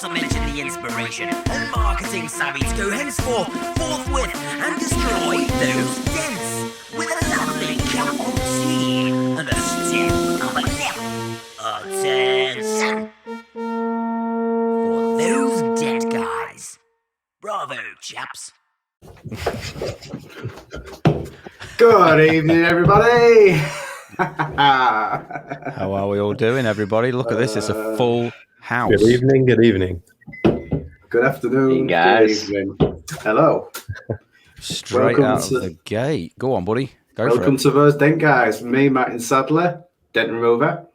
to mention the inspiration and marketing savvy to go henceforth, forthwith, and destroy those dents with a lovely cup of tea and a stiff of a nip. Attention! For those dead guys. Bravo, chaps. Good evening, everybody. How are we all doing, everybody? Look at this. It's a full house. Good evening. Good evening. Good afternoon, hey guys. Good evening. Hello. Straight out of the gate. Go on, buddy. Welcome to those Dent Guys. Me, Martin Sadler, Dent Remover.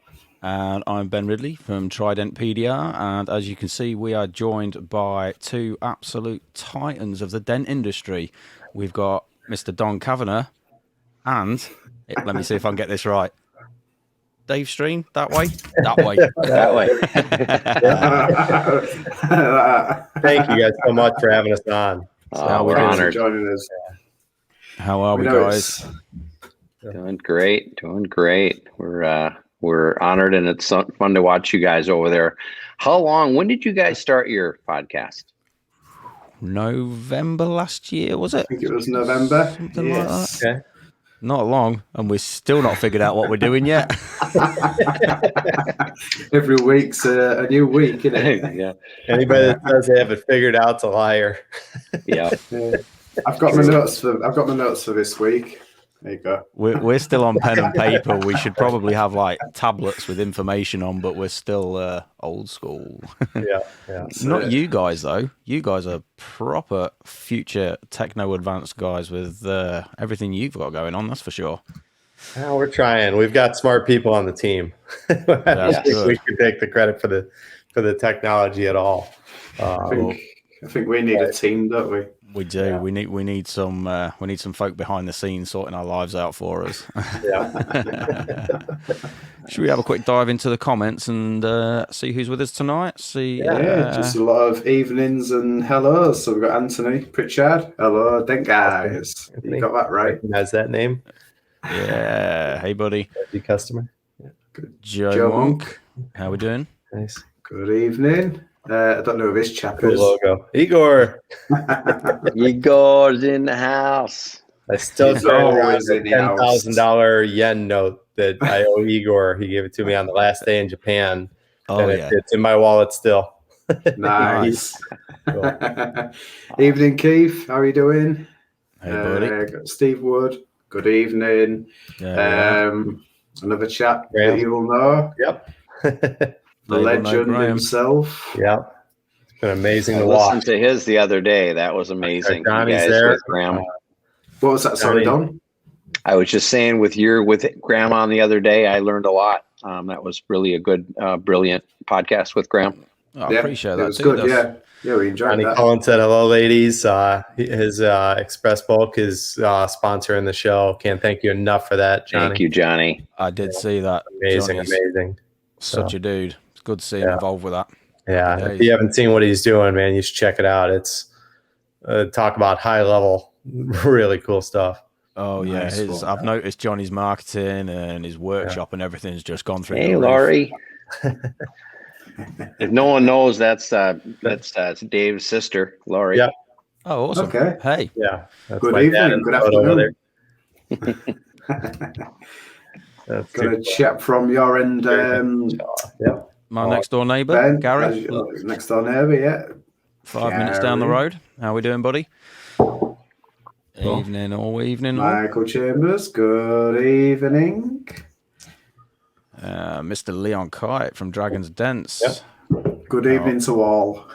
And I'm Ben Ridley from Trident PDR. And as you can see, we are joined by two absolute titans of the dent industry. We've got Mr. Don Kavanagh and, let me see if I can get this right, Dave Streen, that way? That way. That way. Thank you guys so much for having us on. We're honored. Joining us. How are we, guys? Doing great. We're honored, and it's fun to watch you guys over there. When did you guys start your podcast? November last year, was it? I think it was November. Something like that. Okay. Not long, and we're still not figured out what we're doing yet. Every week's a new week, isn't it? Yeah. Anybody that says they have it figured out's a liar. Yeah. I've got my notes for this week. There you go. We're still on pen and paper. We should probably have like tablets with information on, but we're still old school. Yeah. Not you guys though. You guys are proper future techno advanced guys with everything you've got going on. That's for sure. Well, we're trying. We've got smart people on the team. I don't think we can take the credit for the technology at all. I think we need a team, don't we? We do. Yeah. We need some folk behind the scenes sorting our lives out for us. Yeah. Should we have a quick dive into the comments and see who's with us tonight? Just a lot of evenings and hellos. So we've got Anthony Pritchard. Hello, Dent Guys. You got that right. Has that name? Yeah. Hey, buddy. Happy customer. Yeah. Good. Joe Monk. How we doing? Nice. Good evening. I don't know who this chap is. Logo. Igor. Igor's in the house. I still got a $10,000 yen note that I owe Igor. He gave it to me on the last day in Japan. Oh, yeah. It's in my wallet still. Nice. Cool. Evening, Keith. How are you doing? Hey, buddy. Got Steve Wood. Good evening. Another chap that you will know. Yep. The legend himself. Yeah. It's been amazing to watch. I listened watch. to his the other day. That was amazing. Johnny's there. With Graham. What was that? Sorry, Don? I was just saying with Graham on the other day, I learned a lot. That was really a good, brilliant podcast with Graham. Oh, I appreciate that. It was good, yeah. Yeah, we enjoyed Johnny that. Cullen said, hello, ladies. His Express Bulk is sponsoring the show. Can't thank you enough for that, Johnny. Thank you, Johnny. I did see that. Amazing. Such a dude. It's good to see him involved with that. Yeah, if you haven't seen what he's doing, man, you should check it out. It's talk about high level, really cool stuff. Oh yeah, I've noticed Johnny's marketing and his workshop and everything's just gone through. Hey, Laurie. If no one knows, that's Dave's sister, Laurie. Yeah. Oh, awesome. Okay. Hey. Yeah. That's Good my dad evening. Good over afternoon. there. Got a chat from your end. Yeah. My next door neighbour, Ben, Gary. Next door neighbour, yeah. 5 minutes down the road. How we doing, buddy? Evening, all evening. Michael Chambers, good evening. Mr. Leon Kite from Dragon's Dents. Yep. Good evening to all.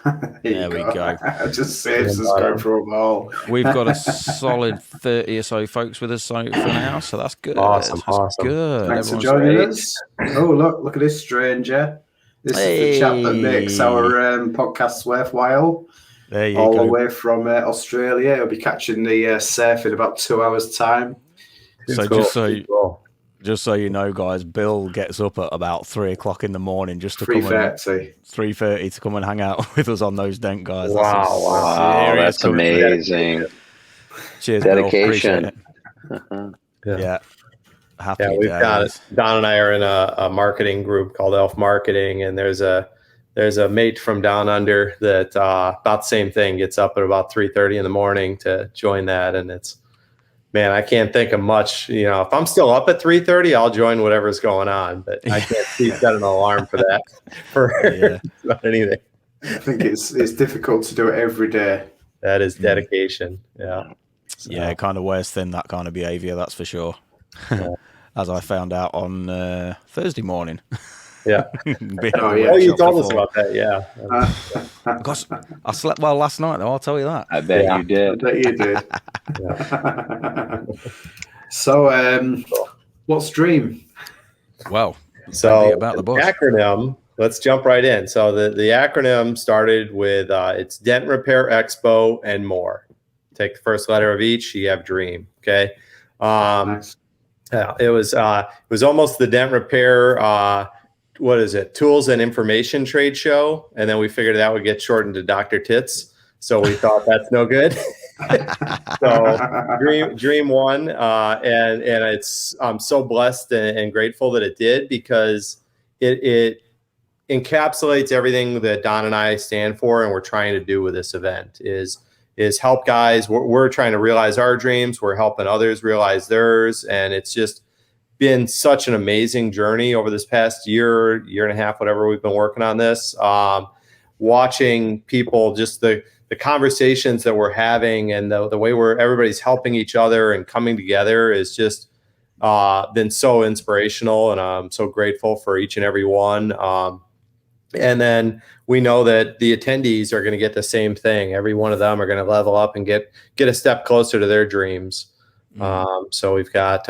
There we go. Just saves us going through them all. We've got a solid 30 or so folks with us for now, so that's good. Awesome. Good. Thanks for Everyone's joining great. us. Oh, look at this stranger. This is the chap that makes our podcasts worthwhile. There you all go. the way from Australia. He'll be catching the surf in about 2 hours' time. So Cool. just so you know, guys, Bill gets up at about 3 o'clock in the morning just to 3:30 to come and hang out with us on those Dent Guys. Wow, that's amazing. Cheers, dedication. Bill. Yeah. We've got it. Don and I are in a marketing group called Elf Marketing, and there's a there's a mate from down under that about the same thing, gets up at about 3:30 in the morning to join that. And it's, man, I can't think of much. If I'm still up at 3:30, I'll join whatever's going on, but I can't set an alarm for that for not anything. I think it's difficult to do it every day. That is dedication. Yeah. So. Yeah, it kind of wears thin, that kind of behavior, that's for sure. As I found out on Thursday morning. Yeah. You told us about that. Yeah. Gosh, I slept well last night, though. I'll tell you that. I bet you did. I bet you did. So, what's Dream? Well, so about the acronym. Let's jump right in. So the acronym started with it's Dent Repair Expo and more. Take the first letter of each. You have Dream. Okay. Nice. It was almost the Dent Repair. What is it? Tools and Information Trade Show, and then we figured that would get shortened to Dr. Tits. So we thought that's no good. So Dream won, and I'm so blessed and grateful that it did, because it encapsulates everything that Don and I stand for and we're trying to do with this event is help guys. We're trying to realize our dreams. We're helping others realize theirs, and it's just been such an amazing journey over this past year and a half, whatever we've been working on this. Watching people, just the conversations that we're having and the way everybody's helping each other and coming together is just been so inspirational, and I'm so grateful for each and every one. And then we know that the attendees are going to get the same thing. Every one of them are going to level up and get a step closer to their dreams. So we've got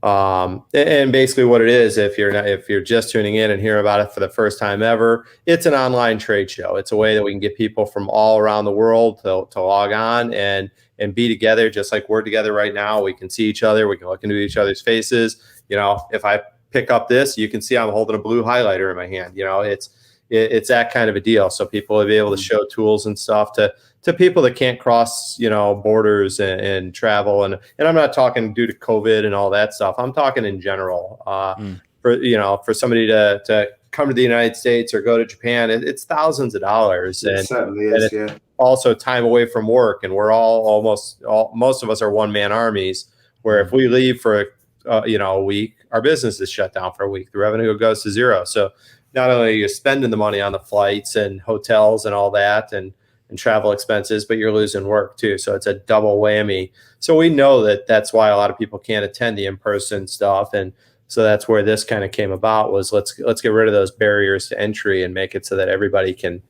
and basically what it is, if you're just tuning in and hearing about it for the first time ever, it's an online trade show. It's a way that we can get people from all around the world to log on and be together, just like we're together right now. We can see each other. We can look into each other's faces. If I pick up this, you can see I'm holding a blue highlighter in my hand. It's that kind of a deal. So people will be able to show tools and stuff to people that can't cross, borders and travel. And I'm not talking due to COVID and all that stuff. I'm talking in general. For somebody to come to the United States or go to Japan, it's thousands of dollars. It certainly is, yeah. Also time away from work. And we're most of us are one-man armies, where if we leave for a week, our business is shut down for a week. The revenue goes to zero. So not only are you spending the money on the flights and hotels and all that and travel expenses, but you're losing work too. So it's a double whammy. So we know that's why a lot of people can't attend the in-person stuff. And so that's where this kind of came about, was let's get rid of those barriers to entry and make it so that everybody can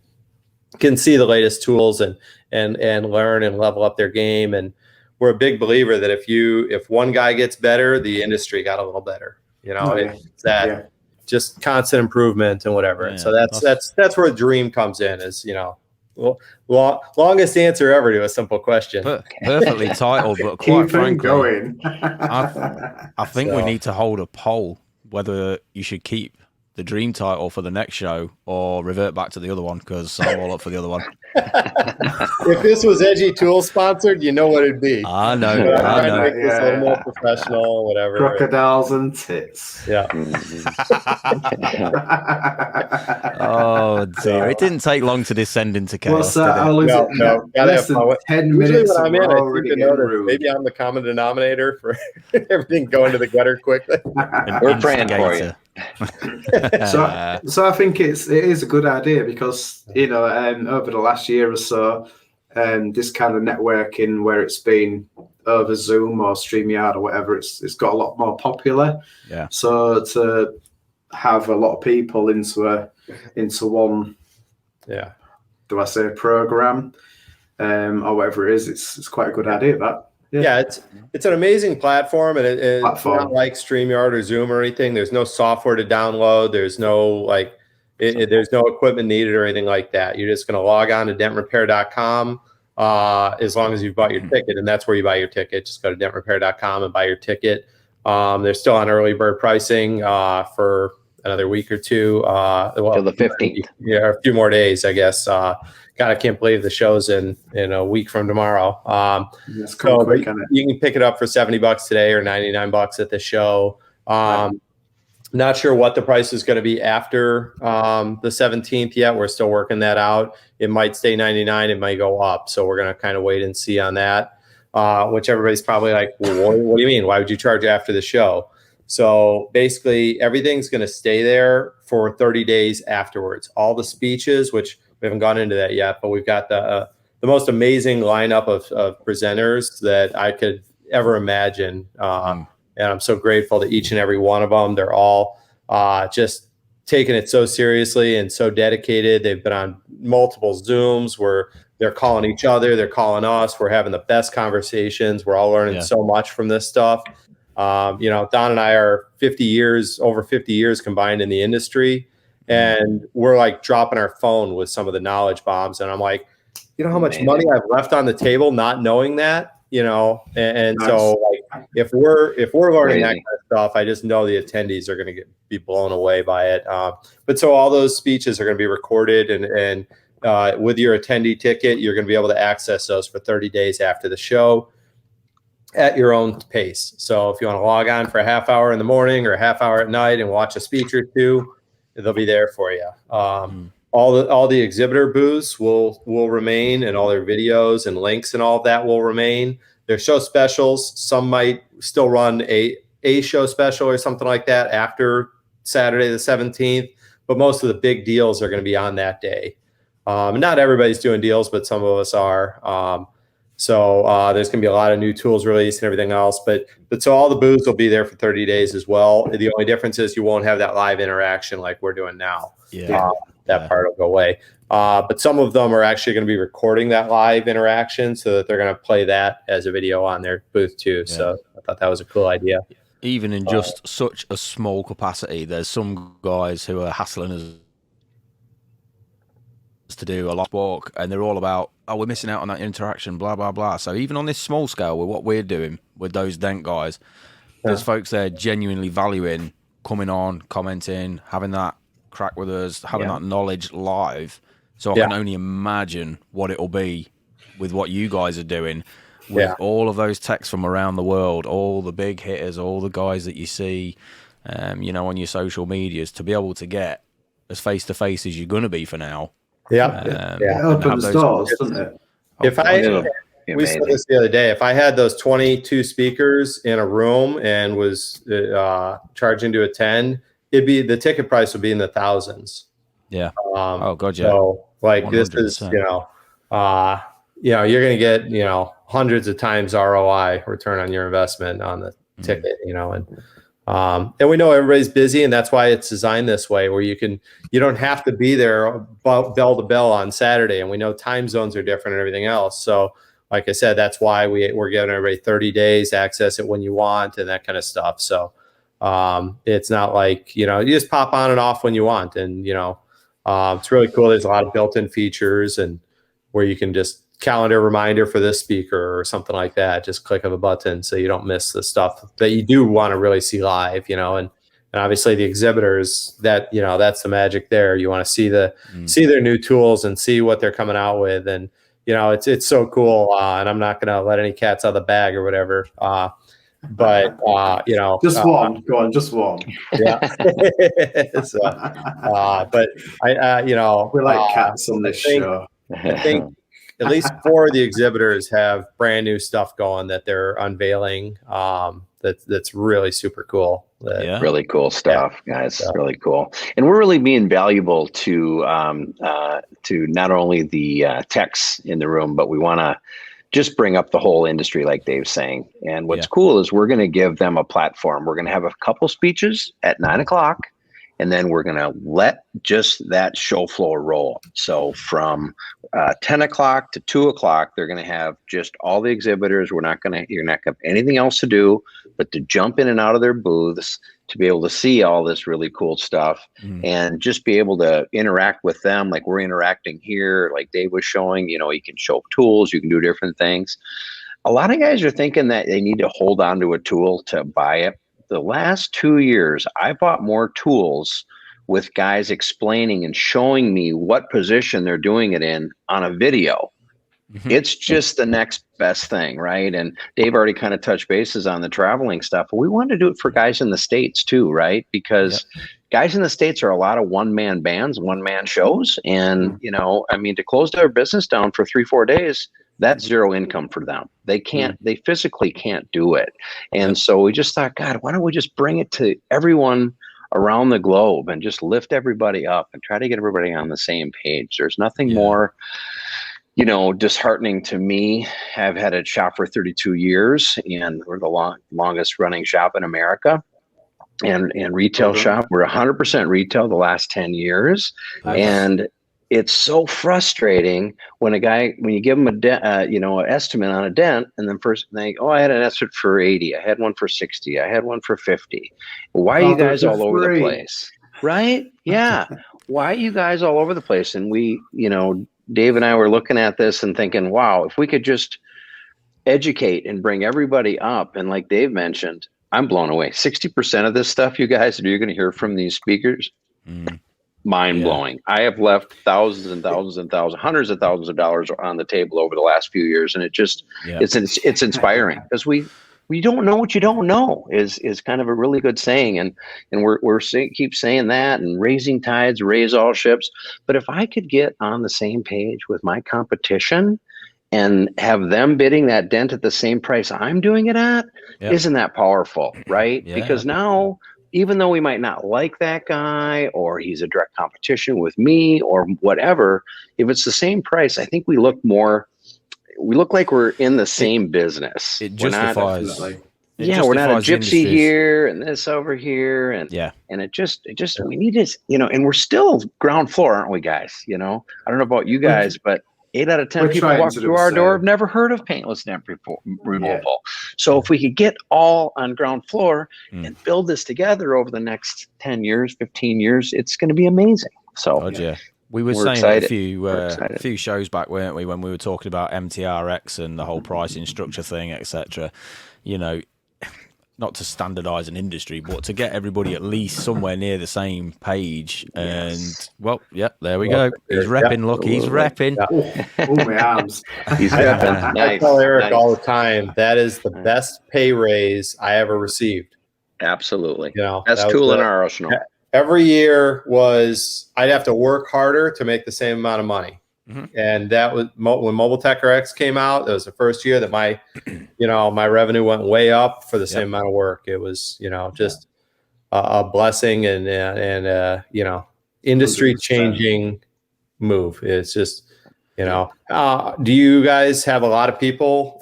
see the latest tools and learn and level up their game. And we're a big believer that if one guy gets better, the industry got a little better. It's that just constant improvement and whatever. Yeah, and so that's where Dream comes in, is longest answer ever to a simple question. Perfectly titled, but quite frankly, going. I think we need to hold a poll whether you should keep the Dream title for the next show or revert back to the other one, because I'm all up for the other one. If this was Edgy Tool sponsored, you know what it'd be. I know. Make this a little more professional, whatever. Crocodiles and tits. Yeah. Oh dear! It didn't take long to descend into chaos. What's that? No. Less than 10 minutes. When I'm in, maybe I'm the common denominator for everything going to the gutter quickly. We're praying for you. So I think it is a good idea, because over the last year or so, this kind of networking, where it's been over Zoom or StreamYard or whatever, it's got a lot more popular. Yeah. So to have a lot of people into one, do I say program, or whatever it is, it's quite a good idea. That. Yeah, it's an amazing platform, and it's not like StreamYard or Zoom or anything. There's no software to download. There's no there's no equipment needed or anything like that. You're just going to log on to dentrepair.com as long as you've bought your ticket, and that's where you buy your ticket. Just go to dentrepair.com and buy your ticket. They're still on early bird pricing for another week or two. Till the 15th. Yeah, a few more days, I guess. God, I can't believe the show's in a week from tomorrow. You can pick it up for $70 today or $99 at the show. Not sure what the price is going to be after the 17th yet. We're still working that out. It might stay $99. It might go up. So we're going to kind of wait and see on that, which everybody's probably like, well, what do you mean? Why would you charge after the show? So basically, everything's going to stay there for 30 days afterwards. All the speeches, which we haven't gone into that yet, but we've got the most amazing lineup of presenters that I could ever imagine. And I'm so grateful to each and every one of them. They're all just taking it so seriously and so dedicated. They've been on multiple Zooms where they're calling each other, they're calling us. We're having the best conversations. We're all learning so much from this stuff. Don and I are over 50 years combined in the industry. And we're like dropping our phone with some of the knowledge bombs. And I'm like, you know how much money I've left on the table not knowing that? And nice. So like if we're learning that kind of stuff, I just know the attendees are going to be blown away by it. But so all those speeches are going to be recorded, and with your attendee ticket, you're going to be able to access those for 30 days after the show at your own pace. So if you want to log on for a half hour in the morning or a half hour at night and watch a speech or two, they'll be there for you. All the exhibitor booths will remain, and all their videos and links and all of that will remain. Their show specials, some might still run a show special or something like that after Saturday the 17th, but most of the big deals are going to be on that day. Not everybody's doing deals, but some of us are. So there's going to be a lot of new tools released and everything else. But so all the booths will be there for 30 days as well. The only difference is you won't have that live interaction like we're doing now. That part will go away. But some of them are actually going to be recording that live interaction so that they're going to play that as a video on their booth too. Yeah. So I thought that was a cool idea. Even in just such a small capacity, there's some guys who are hassling us to do a lot of walk, and they're all about, we're missing out on that interaction, blah, blah, blah. So even on this small scale with what we're doing with those Dent guys, there's folks there genuinely valuing coming on, commenting, having that crack with us, having that knowledge live. So I can only imagine what it'll be with what you guys are doing with all of those texts from around the world, all the big hitters, all the guys that you see, on your social medias, to be able to get as face-to-face as you're going to be for now. It opens doors, doesn't it? We said this the other day, if I had those 22 speakers in a room and was charging to attend, the ticket price would be in the thousands. Yeah. Oh God, yeah. So like 100%. This is, you're going to get, hundreds of times ROI, return on your investment on the ticket, and we know everybody's busy, and that's why it's designed this way, where you don't have to be there bell to bell on Saturday, and we know time zones are different and everything else. So like I said, that's why we're giving everybody 30 days, access it when you want and that kind of stuff. So it's not like, you just pop on and off when you want. And, it's really cool. There's a lot of built-in features, and where you can just calendar reminder for this speaker or something like that. Just click of a button so you don't miss the stuff that you do want to really see live, and obviously the exhibitors, that, that's the magic there. You want to see see their new tools and see what they're coming out with. And, it's so cool. And I'm not going to let any cats out of the bag or whatever. But just one. Go on, just one. Yeah. So, but I we like cats on this show. I think at least 4 of the exhibitors have brand new stuff going that they're unveiling. That's really super cool. Really cool stuff, guys. Yeah. Really cool. And we're really being valuable to not only the techs in the room, but we want to just bring up the whole industry, like Dave's saying. And what's cool is we're going to give them a platform. We're going to have a couple speeches at 9:00, and then we're going to let just that show floor roll. So from 10 o'clock to 2 o'clock, they're going to have just all the exhibitors. You're not going to have anything else to do but to jump in and out of their booths, to be able to see all this really cool stuff and just be able to interact with them like we're interacting here, like Dave was showing. You can show tools, you can do different things. A lot of guys are thinking that they need to hold on to a tool to buy it. The last 2 years, I bought more tools with guys explaining and showing me what position they're doing it in on a video It's just the next best thing, right? And Dave already kind of touched bases on the traveling stuff. But we wanted to do it for guys in the States too, right? Because guys in the States are a lot of one-man bands, one-man shows. And, you know, I mean, to close their business down for 3-4 days, that's zero income for them. They can't, they physically can't do it. And so we just thought, God, why don't we just bring it to everyone around the globe and just lift everybody up and try to get everybody on the same page. There's nothing more, you know, disheartening to me. I've had a shop for 32 years and we're the longest running shop in America and retail shop. We're 100% retail the last 10 years. And it's so frustrating when you give them an estimate on a dent, and then first they think, I had an estimate for 80, I had one for 60, I had one for 50. Why are you guys all over the place? Right? Yeah. Why are you guys all over the place? And we, you know, Dave and I were looking at this and thinking, wow, if we could just educate and bring everybody up. And like Dave mentioned, I'm blown away. 60% of this stuff, you guys, that you're going to hear from these speakers, mind blowing. I have left thousands and thousands and thousands, hundreds of thousands of dollars on the table over the last few years, and it just it's inspiring because we don't know what you don't know is kind of a really good saying, and we're keep saying that, and raising tides raise all ships. But if I could get on the same page with my competition and have them bidding that dent at the same price I'm doing it at, isn't that powerful, right? Because now, even though we might not like that guy or he's a direct competition with me or whatever, if it's the same price, I think we look like we're in the same business. It justifies. We're not a gypsy here and this over here. And it just, we need this, you know, and we're still ground floor, aren't we, guys? You know, I don't know about you guys, but 8 out of 10 people walk through our door have never heard of paintless dent removal. So if we could get all on ground floor and build this together over the next 10 years, 15 years, it's going to be amazing. So we were saying a few shows back, weren't we, when we were talking about MTRX and the whole pricing structure thing, etc. You know, not to standardize an industry, but to get everybody at least somewhere near the same page. And there we go. He's repping. Look, he's repping. Oh, my arms. He's repping. I tell Eric all the time, that is the best pay raise I ever reved. Absolutely. You know, best tool in our arsenal. Every year I'd have to work harder to make the same amount of money. And that was when Mobile Tech RX came out. That was the first year that my revenue went way up for the same amount of work. It was, you know, just a blessing and industry changing move. It's just, you know, do you guys have a lot of people,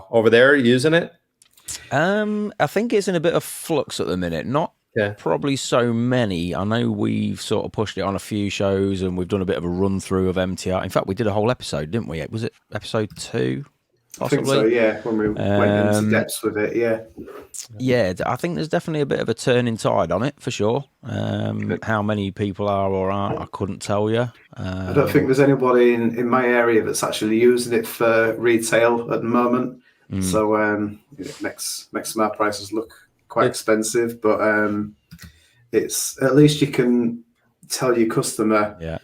over there using it? I think it's in a bit of flux at the minute. Not probably so many. I know we've sort of pushed it on a few shows and we've done a bit of a run through of MTR. In fact, we did a whole episode, didn't we? Was it episode 2? Possibly? I think so, yeah, when we went into depths with it, Yeah, I think there's definitely a bit of a turning tide on it, for sure. How many people are or aren't, I couldn't tell you. I don't think there's anybody in my area that's actually using it for retail at the moment. So it makes my prices look quite expensive, but it's at least you can tell your customer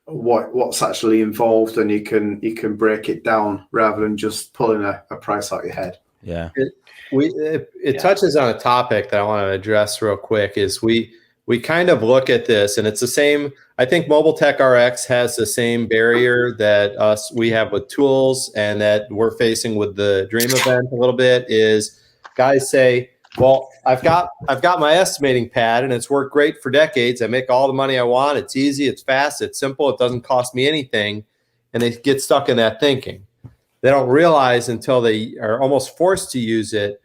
what's actually involved, and you can break it down rather than just pulling a price out your head. It touches on a topic that I want to address real quick. Is we kind of look at this, and it's the same. I think Mobile Tech RX has the same barrier that we have with tools, and that we're facing with the Dream event a little bit. Is guys say, well, I've got my estimating pad and it's worked great for decades. I make all the money I want. It's easy, it's fast, it's simple, it doesn't cost me anything. And they get stuck in that thinking. They don't realize until they are almost forced to use it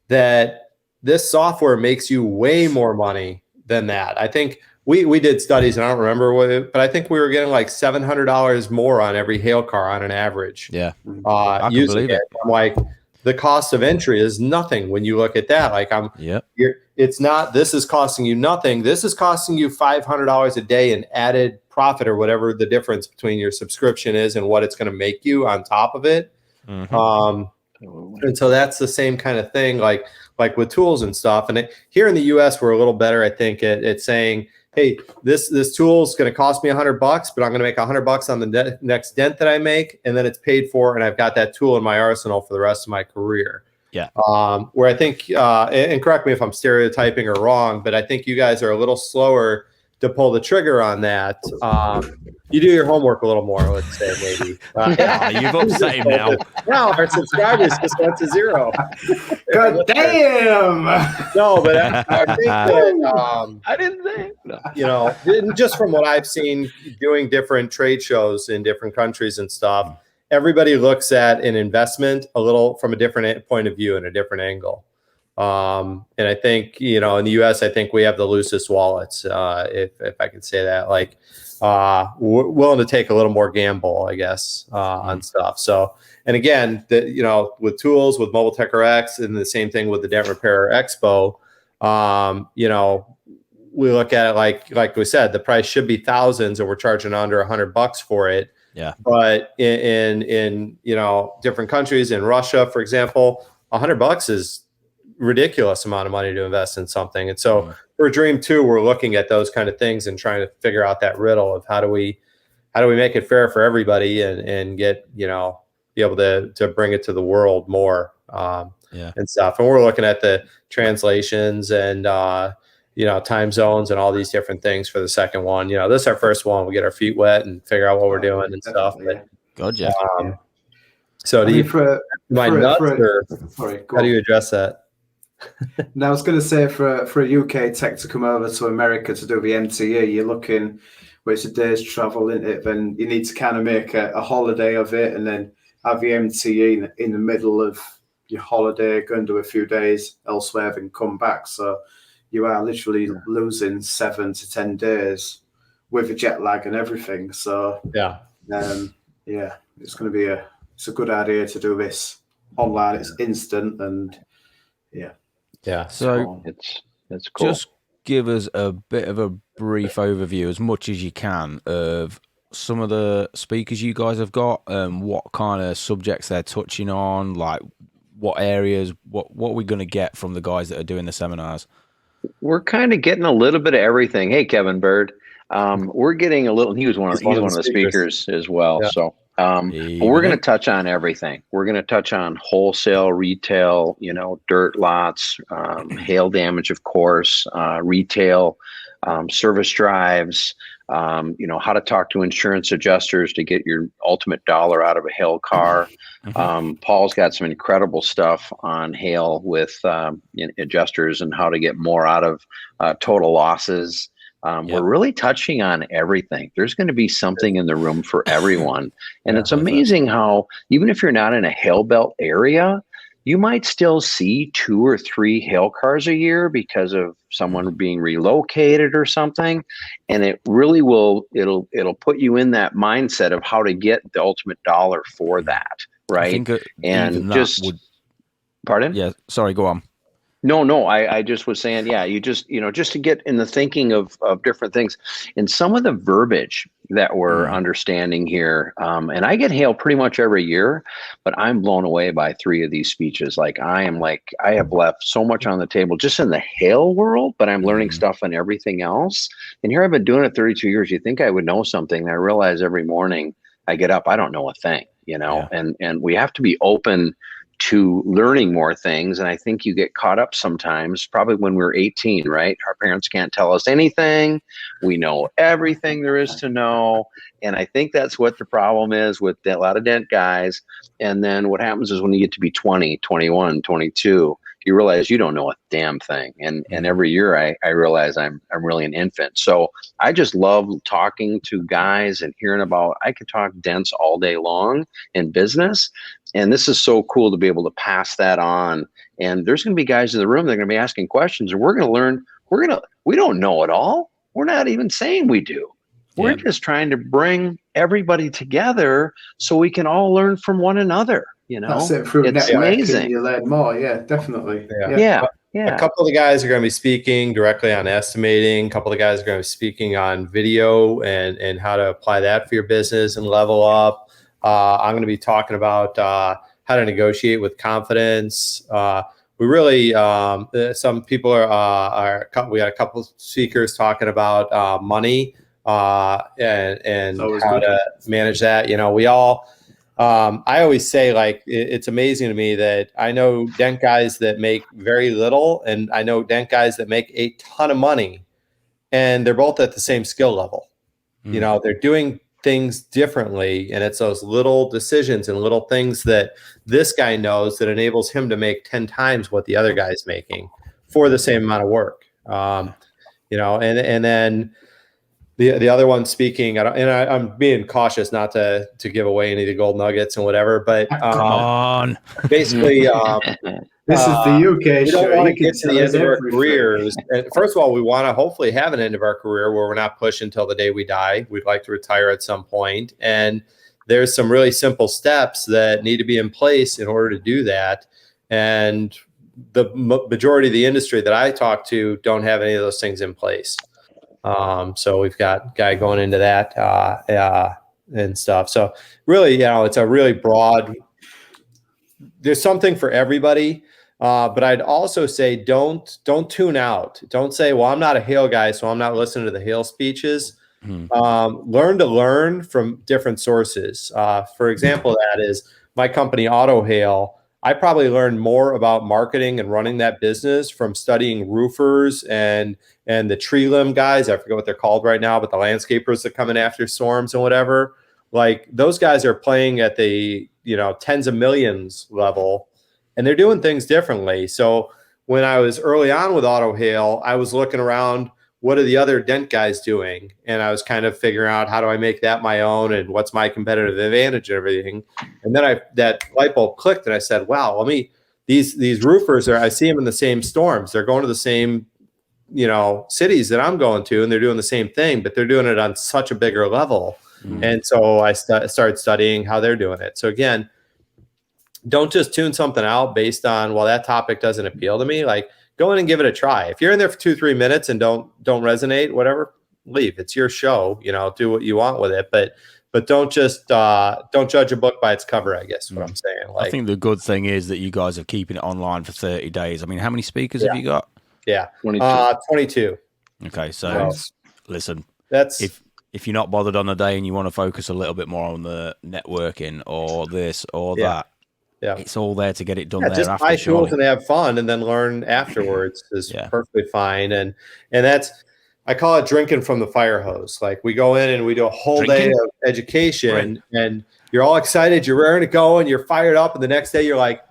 that this software makes you way more money than that. I think we did studies, and I don't remember but I think we were getting like $700 more on every hail car on an average. Yeah, I can believe it. I'm like, the cost of entry is nothing when you look at that. Like it's not, this is costing you nothing. This is costing you $500 a day in added profit, or whatever the difference between your subscription is and what it's going to make you on top of it. And so that's the same kind of thing, like with tools and stuff. And here in the US, we're a little better, I think, at saying hey, this tool is going to cost me $100, but I'm going to make $100 on the next dent that I make, and then it's paid for, and I've got that tool in my arsenal for the rest of my career. Yeah. Where I think, and correct me if I'm stereotyping or wrong, but I think you guys are a little slower to pull the trigger on that. You do your homework a little more, let's say, maybe. You've upset him now. Now our subscribers just went to 0. God damn! No, but I think that, I didn't think. No. you know, just from what I've seen doing different trade shows in different countries and stuff, everybody looks at an investment a little from a different point of view and a different angle. And I think, you know, in the US, I think we have the loosest wallets, if I could say that, like, we're willing to take a little more gamble, I guess, on stuff. So, and again, you know, with tools, with Mobile Tech RX, and the same thing with the Dent Repair Expo, you know, we look at it like we said, the price should be thousands, and we're charging under $100 for it. Yeah. But in you know, different countries, in Russia, for example, $100 is ridiculous amount of money to invest in something. And so for Dream 2, we're looking at those kind of things and trying to figure out that riddle of how do we make it fair for everybody and get, you know, be able to bring it to the world more, and stuff. And we're looking at the translations and, you know, time zones and all these different things for the second one. You know, this is our first one. We get our feet wet and figure out what we're doing and stuff. But, Gotcha. so do you, sorry, how do you address that? Now, I was going to say for a UK tech to come over to America to do the MTE, you're looking, well, it's a day's travel, isn't it? Then you need to kind of make a holiday of it and then have the MTE in the middle of your holiday, go and do a few days elsewhere, then come back. So you are literally losing 7 to 10 days with the jet lag and everything. So it's going to be it's a good idea to do this online. It's instant and So it's cool. just give us a bit of a brief overview, as much as you can, of some of the speakers you guys have got, what kind of subjects they're touching on, like what areas, what are we going to get from the guys that are doing the seminars? We're kind of getting a little bit of everything. Hey, Kevin Bird. We're getting a little. He's one of the speakers as well. Yeah. So we're going to touch on everything. We're going to touch on wholesale, retail, you know, dirt lots, hail damage, of course, retail, service drives. You know, how to talk to insurance adjusters to get your ultimate dollar out of a hail car. Paul's got some incredible stuff on hail with adjusters and how to get more out of total losses. We're really touching on everything. There's going to be something in the room for everyone. And it's amazing how, even if you're not in a hail belt area, you might still see 2 or 3 hail cars a year because of someone being relocated or something. And it really it'll put you in that mindset of how to get the ultimate dollar for that. Right. And just, pardon? Yeah. Sorry, go on. No, I just was saying, just to get in the thinking of different things and some of the verbiage that we're understanding here. And I get hail pretty much every year, but I'm blown away by 3 of these speeches. I have left so much on the table just in the hail world, but I'm learning stuff on everything else. And here I've been doing it 32 years. You think I would know something. And I realize every morning I get up, I don't know a thing, and we have to be open to learning more things. And I think you get caught up sometimes, probably when we're 18, right? Our parents can't tell us anything. We know everything there is to know. And I think that's what the problem is with a lot of dent guys. And then what happens is when you get to be 20, 21, 22, you realize you don't know a damn thing. And every year I realize I'm really an infant. So I just love talking to guys and hearing about, I could talk dents all day long in business. And this is so cool to be able to pass that on. And there's going to be guys in the room that are going to be asking questions, and we're going to learn. We don't know it all. We're not even saying we do. We're just trying to bring everybody together so we can all learn from one another. That's it. Through it's networking, amazing. You learn more. Yeah, definitely. Yeah. A couple of the guys are going to be speaking directly on estimating. A couple of the guys are going to be speaking on video and how to apply that for your business and level up. I'm going to be talking about how to negotiate with confidence. we really some people we got a couple of speakers talking about money and how to manage that. We all I always say, like, it's amazing to me that I know dent guys that make very little, and I know dent guys that make a ton of money, and they're both at the same skill level. They're doing things differently, and it's those little decisions and little things that this guy knows that enables him to make 10 times what the other guy's making for the same amount of work. And then the other one speaking, I'm being cautious not to give away any of the gold nuggets and whatever, but come on, basically, this is the UK we show. don't want to You can get to the tell end us of our everything. careers. And first of all, we want to hopefully have an end of our career where we're not pushed until the day we die. We'd like to retire at some point. And there's some really simple steps that need to be in place in order to do that. And the majority of the industry that I talk to don't have any of those things in place. So we've got a guy going into that and stuff. So really, it's a really broad, there's something for everybody. But I'd also say don't tune out. Don't say, well, I'm not a hail guy, so I'm not listening to the hail speeches. Learn to learn from different sources. For example, that is my company, Auto Hail. I probably learned more about marketing and running that business from studying roofers and the tree limb guys. I forget what they're called right now, but the landscapers that come in after storms and whatever. Like, those guys are playing at the tens of millions level, and they're doing things differently. So when I was early on with Auto Hail, I was looking around, what are the other dent guys doing? And I was kind of figuring out, how do I make that my own, and what's my competitive advantage and everything. And then that light bulb clicked, and I said, wow, these roofers I see them in the same storms. They're going to the same, cities that I'm going to, and they're doing the same thing, but they're doing it on such a bigger level. And so I started studying how they're doing it. So again, don't just tune something out based on, well, that topic doesn't appeal to me. Like, go in and give it a try. If you're in there for 2-3 minutes and don't resonate, whatever, leave. It's your show. Do what you want with it, but don't just don't judge a book by its cover, I guess is what I'm saying. I think the good thing is that you guys are keeping it online for 30 days. I mean, how many speakers have you got? Yeah, 22. Okay, so Nice. Listen, that's if you're not bothered on the day and you want to focus a little bit more on the networking or this or that, it's all there to get it done there. Just after, buy surely. tools and have fun, and then learn afterwards is perfectly fine. And that's, I call it drinking from the fire hose. Like, we go in and we do a whole day of education, and you're all excited, you're raring to go, and you're fired up, and the next day you're like,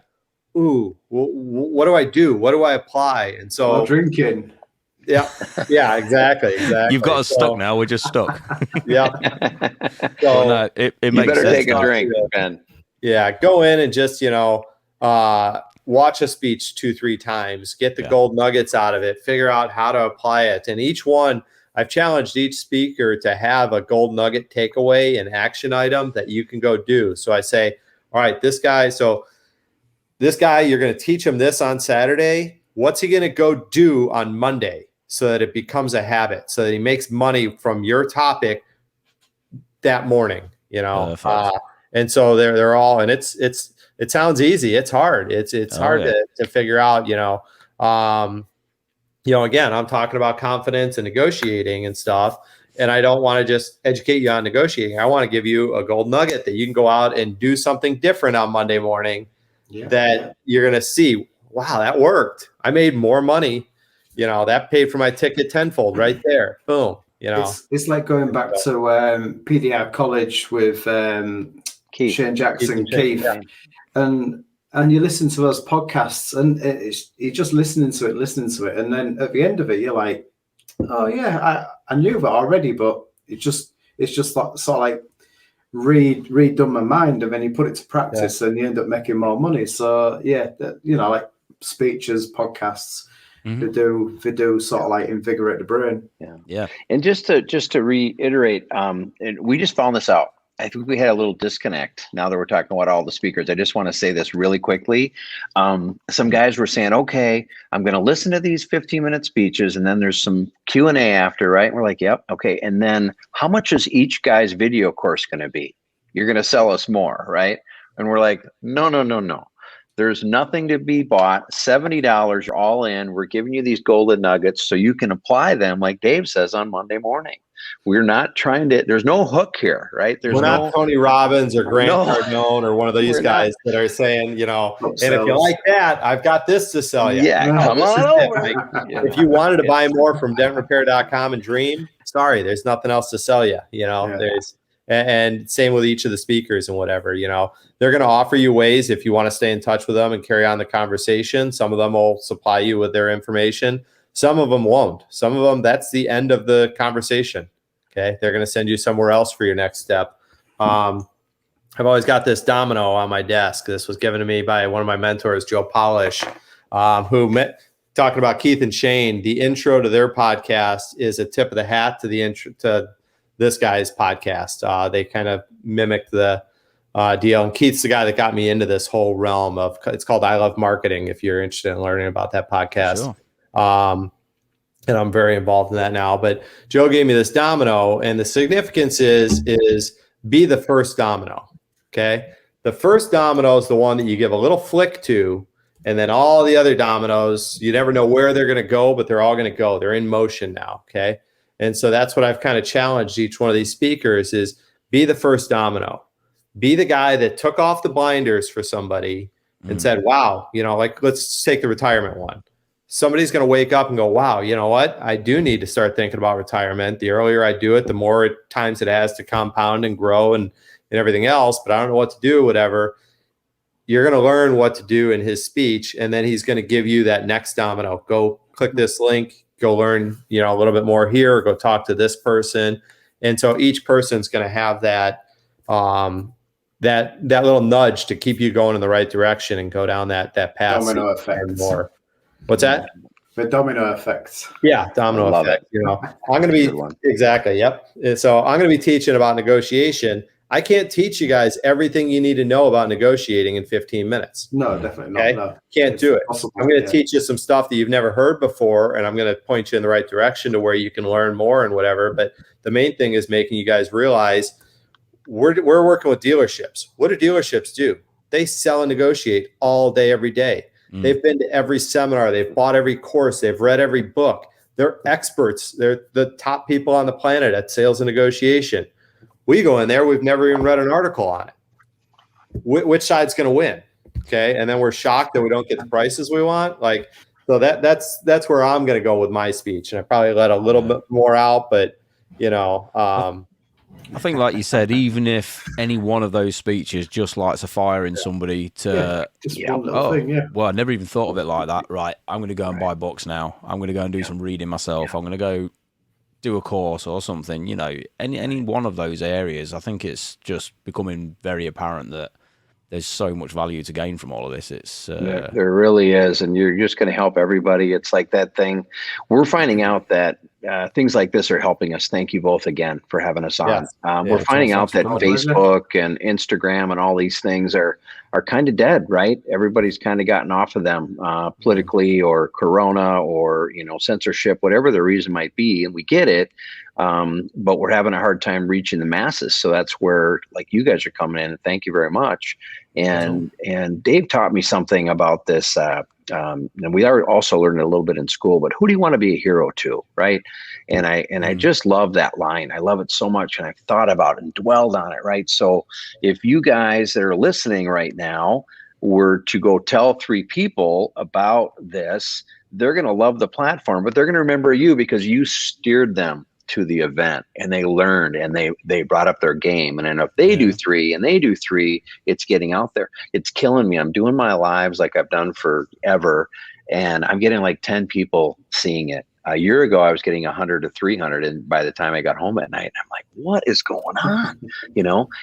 ooh, what do I do? What do I apply? And so drinking. Yeah, exactly. You've got us stuck now. We're just stuck. Yeah. So no, it you makes better sense. take a drink, Ben. Yeah, go in and just watch a speech 2-3 times, get the gold nuggets out of it, figure out how to apply it. And each one, I've challenged each speaker to have a gold nugget takeaway, an action item that you can go do. So I say, all right, this guy, you're going to teach him this on Saturday. What's he going to go do on Monday so that it becomes a habit, so that he makes money from your topic that morning, and so they're all, and it sounds easy. It's hard. It's hard to figure out, again, I'm talking about confidence and negotiating and stuff. And I don't want to just educate you on negotiating. I want to give you a gold nugget that you can go out and do something different on Monday morning that you're going to see, wow, that worked. I made more money. That paid for my ticket tenfold right there. Boom. It's like going back to PDR College with Shane Jackson, Keith. And you listen to those podcasts, and you're just listening to it. And then at the end of it, you're like, oh yeah, I knew that already, but it's just sort of like redone my mind, and then you put it to practice and you end up making more money. So like speeches, podcasts, they do sort of like invigorate the brain. Yeah. And just to reiterate, and we just found this out. I think we had a little disconnect now that we're talking about all the speakers. I just want to say this really quickly. Some guys were saying, okay, I'm going to listen to these 15-minute speeches, and then there's some Q&A after, right? And we're like, yep, okay. And then how much is each guy's video course going to be? You're going to sell us more, right? And we're like, no. There's nothing to be bought. $70 all in. We're giving you these golden nuggets so you can apply them, like Dave says, on Monday morning. We're not trying to. There's no hook here, right? There's We're not Tony Robbins or Grant Cardone or one of these guys that are saying, you know, and if you like that, I've got this to sell you. Yeah, come on over. Like, if you wanted to buy more from dentrepair.com and dream, sorry, there's nothing else to sell you. You know, there's. And same with each of the speakers and whatever, you know, they're going to offer you ways if you want to stay in touch with them and carry on the conversation. Some of them will supply you with their information. Some of them won't. Some of them, that's the end of the conversation. Okay. They're going to send you somewhere else for your next step. I've always got this domino on my desk. This was given to me by one of my mentors, Joe Polish, talking about Keith and Shane. The intro to their podcast is a tip of the hat to the intro to this guy's podcast. They kind of mimicked the deal. And Keith's the guy that got me into this whole realm of, it's called I Love Marketing, if you're interested in learning about that podcast. Sure. And I'm very involved in that now. But Joe gave me this domino, and the significance is be the first domino. Okay. The first domino is the one that you give a little flick to, and then all the other dominoes, you never know where they're going to go, but they're all going to go. They're in motion now. Okay. And so that's what I've kind of challenged each one of these speakers is be the first domino. Be the guy that took off the blinders for somebody and said, wow, you know, like, let's take the retirement one. Somebody's going to wake up and go, wow, you know what? I do need to start thinking about retirement. The earlier I do it, the more times it has to compound and grow and everything else, but I don't know what to do, whatever. You're going to learn what to do in his speech. And then he's going to give you that next domino. Go click this link. Go learn, you know, a little bit more here, or go talk to this person. And so each person's going to have that, that little nudge to keep you going in the right direction and go down that path. Domino effect. More. What's that? The domino effect. Yeah. Domino effect. You know, I'm going to be exactly. Yep. So I'm going to be teaching about negotiation. I can't teach you guys everything you need to know about negotiating in 15 minutes. No, definitely not. Okay? No. Can't do it. I'm going to teach you some stuff that you've never heard before, and I'm going to point you in the right direction to where you can learn more and whatever. But the main thing is making you guys realize we're working with dealerships. What do dealerships do? They sell and negotiate all day, every day. They've been to every seminar. They've bought every course. They've read every book. They're experts. They're the top people on the planet at sales and negotiation. We go in there, we've never even read an article on it. Which side's going to win? Okay. And then we're shocked that we don't get the prices we want. Like, so that's where I'm going to go with my speech. And I probably let a little bit more out, but you know, I think, like you said, even if any one of those speeches just lights a fire in somebody to, one little thing, well, I never even thought of it like that. Right. I'm going to go and buy books now. I'm going to go and do some reading myself. I'm going to go do a course or something, you know, any one of those areas. I think it's just becoming very apparent that there's so much value to gain from all of this. It's there really is, and you're just going to help everybody. It's like that thing. We're finding out that things like this are helping us. Thank you both again for having us on. We're finding out that Facebook and Instagram and all these things are kind of dead, right? Everybody's kind of gotten off of them politically, or Corona, or censorship, whatever the reason might be, and we get it. But we're having a hard time reaching the masses. So that's where, like, you guys are coming in, and thank you very much. And Dave taught me something about this. And we also learned a little bit in school, but who do you want to be a hero to? Right. And I just love that line. I love it so much. And I've thought about it and dwelled on it. Right. So if you guys that are listening right now were to go tell 3 people about this, they're going to love the platform, but they're going to remember you because you steered them to the event, and they learned, and they brought up their game. And then if they do 3 and they do 3, it's getting out there. It's killing me. I'm doing my lives like I've done forever, and I'm getting like 10 people seeing it. A year ago, I was getting 100 to 300, and by the time I got home at night, I'm like, what is going on?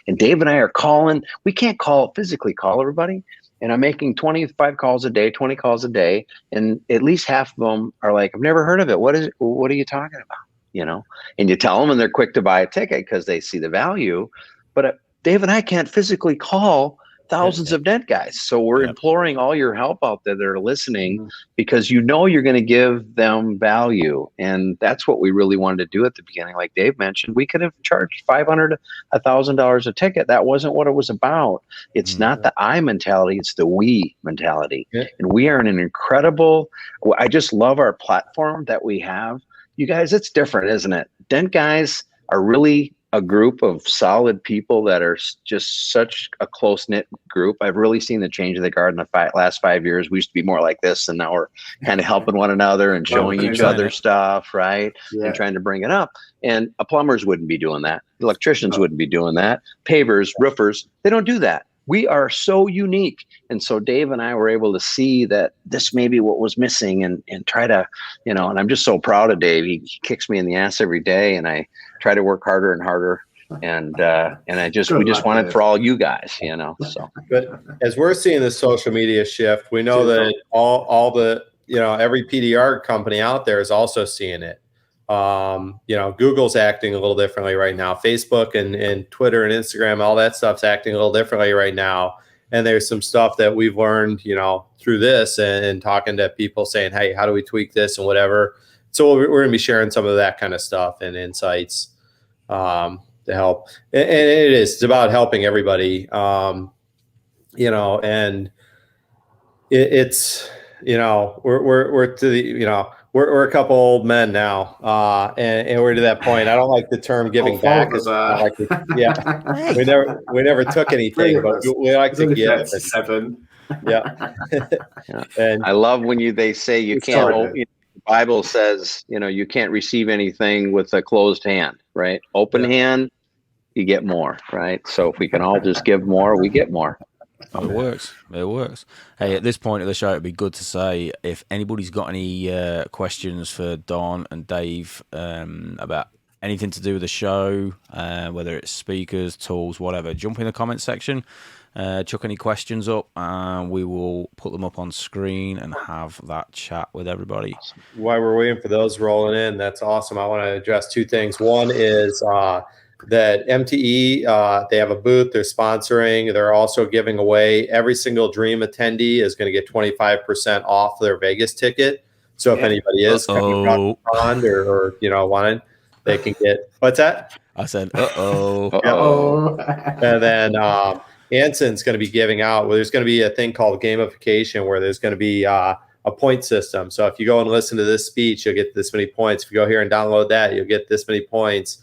And Dave and I are calling. We can't physically call everybody. And I'm making 25 calls a day, 20 calls a day, and at least half of them are like, I've never heard of it. What are you talking about? And you tell them, and they're quick to buy a ticket because they see the value. But Dave and I can't physically call thousands of dent guys. So we're Yep. imploring all your help out there that are listening, because you're going to give them value. And that's what we really wanted to do at the beginning. Like Dave mentioned, we could have charged $500, $1,000 a ticket. That wasn't what it was about. It's not the I mentality, it's the we mentality. Yeah. And we are in an incredible, I just love our platform that we have. You guys, it's different, isn't it? Dent guys are really a group of solid people that are just such a close-knit group. I've really seen the change of the guard in the last 5 years. We used to be more like this, and now we're kind of helping one another and showing each other stuff, right? Yeah. And trying to bring it up. And plumbers wouldn't be doing that. Electricians wouldn't be doing that. Pavers, roofers, they don't do that. We are so unique. And so Dave and I were able to see that this may be what was missing, and try to, and I'm just so proud of Dave. He kicks me in the ass every day, and I try to work harder and harder. And we just want it for all you guys, so. But as we're seeing the social media shift, we know that all the, every PDR company out there is also seeing it. Google's acting a little differently right now. Facebook and Twitter and Instagram, all that stuff's acting a little differently right now. And there's some stuff that we've learned, through this and talking to people saying, hey, how do we tweak this and whatever. So we're going to be sharing some of that kind of stuff and insights to help. And it's about helping everybody, and it's, we're to the, we're a couple old men now, and we're to that point. I don't like the term giving back. We never took anything, but we like to give. 7. Yeah. And I love when they say you can't. The Bible says you can't receive anything with a closed hand, right? Open hand, you get more, right? So if we can all just give more, we get more. Oh, it works. It works. Hey, at this point of the show, it'd be good to say if anybody's got any questions for Don and Dave about anything to do with the show, whether it's speakers, tools, whatever, jump in the comment section, chuck any questions up, and we will put them up on screen and have that chat with everybody. While we're waiting for those rolling in, that's awesome. I want to address 2 things. One is that MTE, they have a booth, they're sponsoring, they're also giving away, every single Dream attendee is going to get 25% off their Vegas ticket. So if anybody is coming around or wanted, they can get, what's that? I said, uh-oh. And then Anson's going to be giving out, there's going to be a thing called gamification where there's going to be a point system. So if you go and listen to this speech, you'll get this many points. If you go here and download that, you'll get this many points.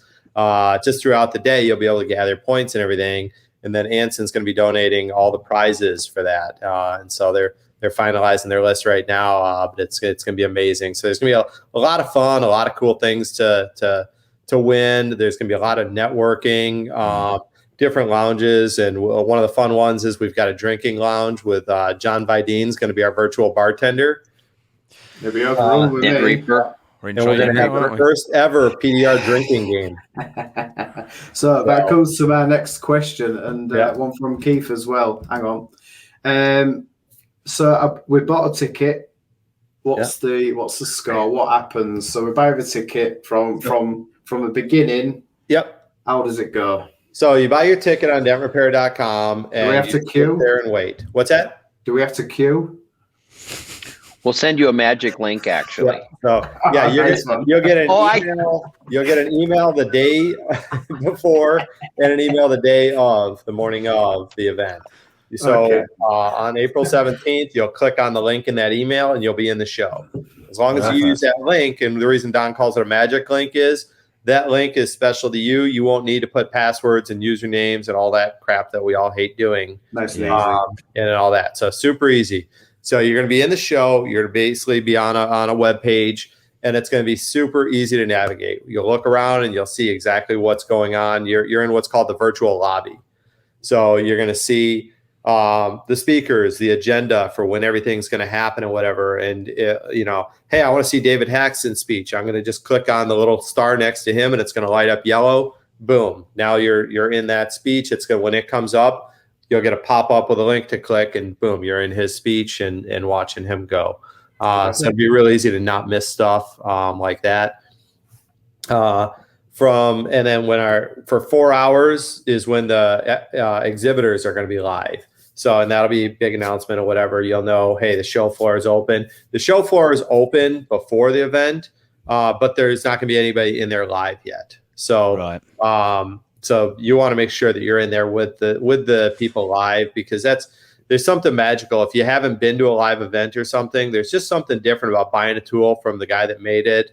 Just throughout the day, you'll be able to gather points and everything. And then Anson's going to be donating all the prizes for that. And so they're finalizing their list right now, but it's going to be amazing. So there's going to be a lot of fun, a lot of cool things to win. There's going to be a lot of networking, different lounges. And one of the fun ones is we've got a drinking lounge with John Vidine's going to be our virtual bartender. He'll be over room with me. And we're going to have our first ever PDR drinking game. So that comes to our next question, and one from Keith as well. Hang on. So we bought a ticket. What's the score? What happens? So we buy the ticket from the beginning. Yep. How does it go? So you buy your ticket on dentrepair.com, and do we have to queue there and wait? What's that? Do we have to queue? We'll send you a magic link, actually. So you'll get an email. You'll get an email the day before and an email the morning of the event. So on April 17th, you'll click on the link in that email and you'll be in the show. As long as you use that link, and the reason Don calls it a magic link is that link is special to you. You won't need to put passwords and usernames and all that crap that we all hate doing. Nice and easy. And all that. So super easy. So you're going to be in the show. You're going to basically be on a web page, and it's going to be super easy to navigate. You'll look around and you'll see exactly what's going on. You're in what's called the virtual lobby. So you're going to see the speakers, the agenda for when everything's going to happen and whatever. And, hey, I want to see David Haxton's speech. I'm going to just click on the little star next to him, and it's going to light up yellow. Boom. Now you're in that speech. It's going when it comes up, you'll get a pop-up with a link to click, and boom, you're in his speech and watching him go. So it'd be real easy to not miss stuff like that. And then for 4 hours is when the exhibitors are going to be live. So, and that'll be a big announcement or whatever. You'll know, hey, the show floor is open. The show floor is open before the event, but there's not going to be anybody in there live yet. So, Right. So you want to make sure that you're in there with the people live, because there's something magical. If you haven't been to a live event or something, there's just something different about buying a tool from the guy that made it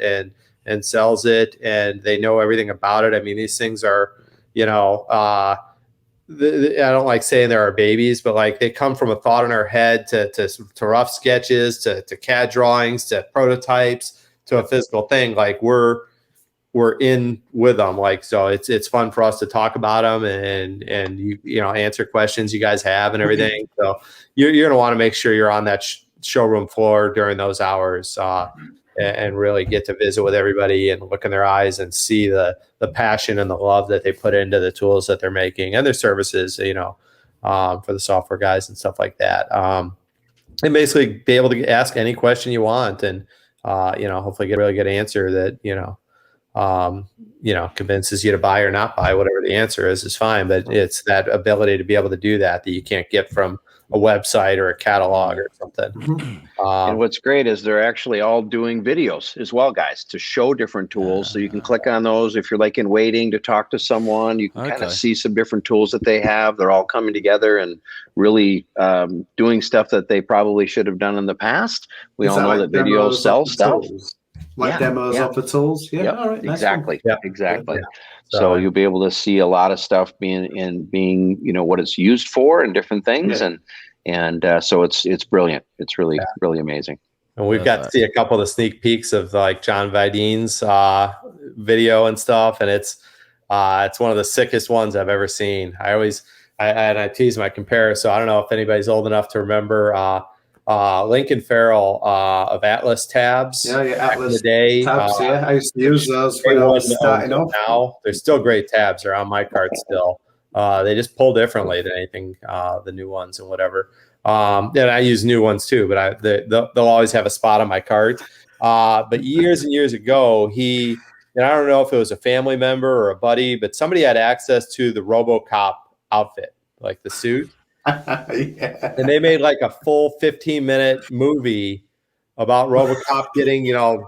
and sells it, and they know everything about it. I mean, these things are, I don't like saying there are babies, but like they come from a thought in our head to rough sketches, to CAD drawings, to prototypes, to a physical thing. Like we're in with them. Like, so it's fun for us to talk about them and you know, answer questions you guys have and everything. So you're going to want to make sure you're on that showroom floor during those hours, and really get to visit with everybody and look in their eyes and see the passion and the love that they put into the tools that they're making and their services, for the software guys and stuff like that. And basically be able to ask any question you want and, hopefully get a really good answer that, convinces you to buy or not buy. Whatever the answer is fine. But it's that ability to be able to do that you can't get from a website or a catalog or something. And what's great is they're actually all doing videos as well, guys, to show different tools. So you can click on those if you're like in waiting to talk to someone. You can kind of see some different tools that they have. They're all coming together and really doing stuff that they probably should have done in the past. We all know that videos sell stuff. Like demos of the tools. Yeah, yep. All right, nice exactly. One. Exactly. Yeah. So you'll be able to see a lot of stuff being what it's used for and different things. Yeah. And so it's brilliant. It's really, really amazing. And we've got to see a couple of the sneak peeks of like John Vidine's video and stuff. And it's one of the sickest ones I've ever seen. I tease my compare. So I don't know if anybody's old enough to remember Lincoln Farrell of Atlas tabs. Yeah, Atlas the day. Tabs. I used to use those when I was starting off. Now they're still great tabs. They're on my cart still. They just pull differently than anything, the new ones and whatever. And I use new ones too, but they'll always have a spot on my cart. But years and years ago, I don't know if it was a family member or a buddy, but somebody had access to the RoboCop outfit, like the suit. Yeah. And they made like a full 15-minute movie about RoboCop getting,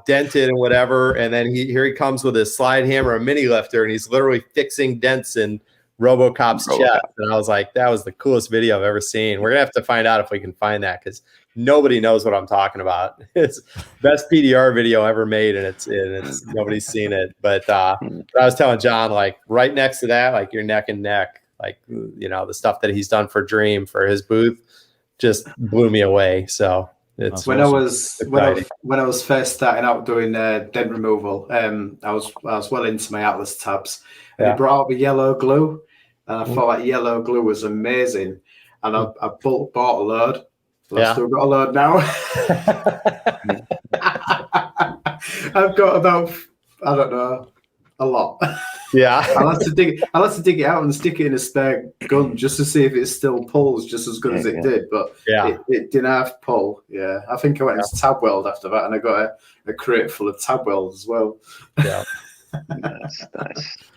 dented and whatever. And then here he comes with his slide hammer, a mini lifter, and he's literally fixing dents in RoboCop's chest. And I was like, that was the coolest video I've ever seen. We're gonna have to find out if we can find that, because nobody knows what I'm talking about. It's best PDR video ever made, and it's nobody's seen it. But I was telling John, like right next to that, like you're neck and neck. Like, the stuff that he's done for Dream for his booth just blew me away. So it's when I was first starting out doing dent removal, I was well into my Atlas tabs. And he brought out the yellow glue, and I thought that yellow glue was amazing. And I bought a load. I've still got a load now. I've got about, I don't know, a lot. Yeah. I'll have to dig it out and stick it in a spare gun just to see if it still pulls just as good as it did. But it didn't have pull. Yeah. I think I went to Tab Weld after that, and I got a crate full of Tab Weld as well. Yeah. Nice.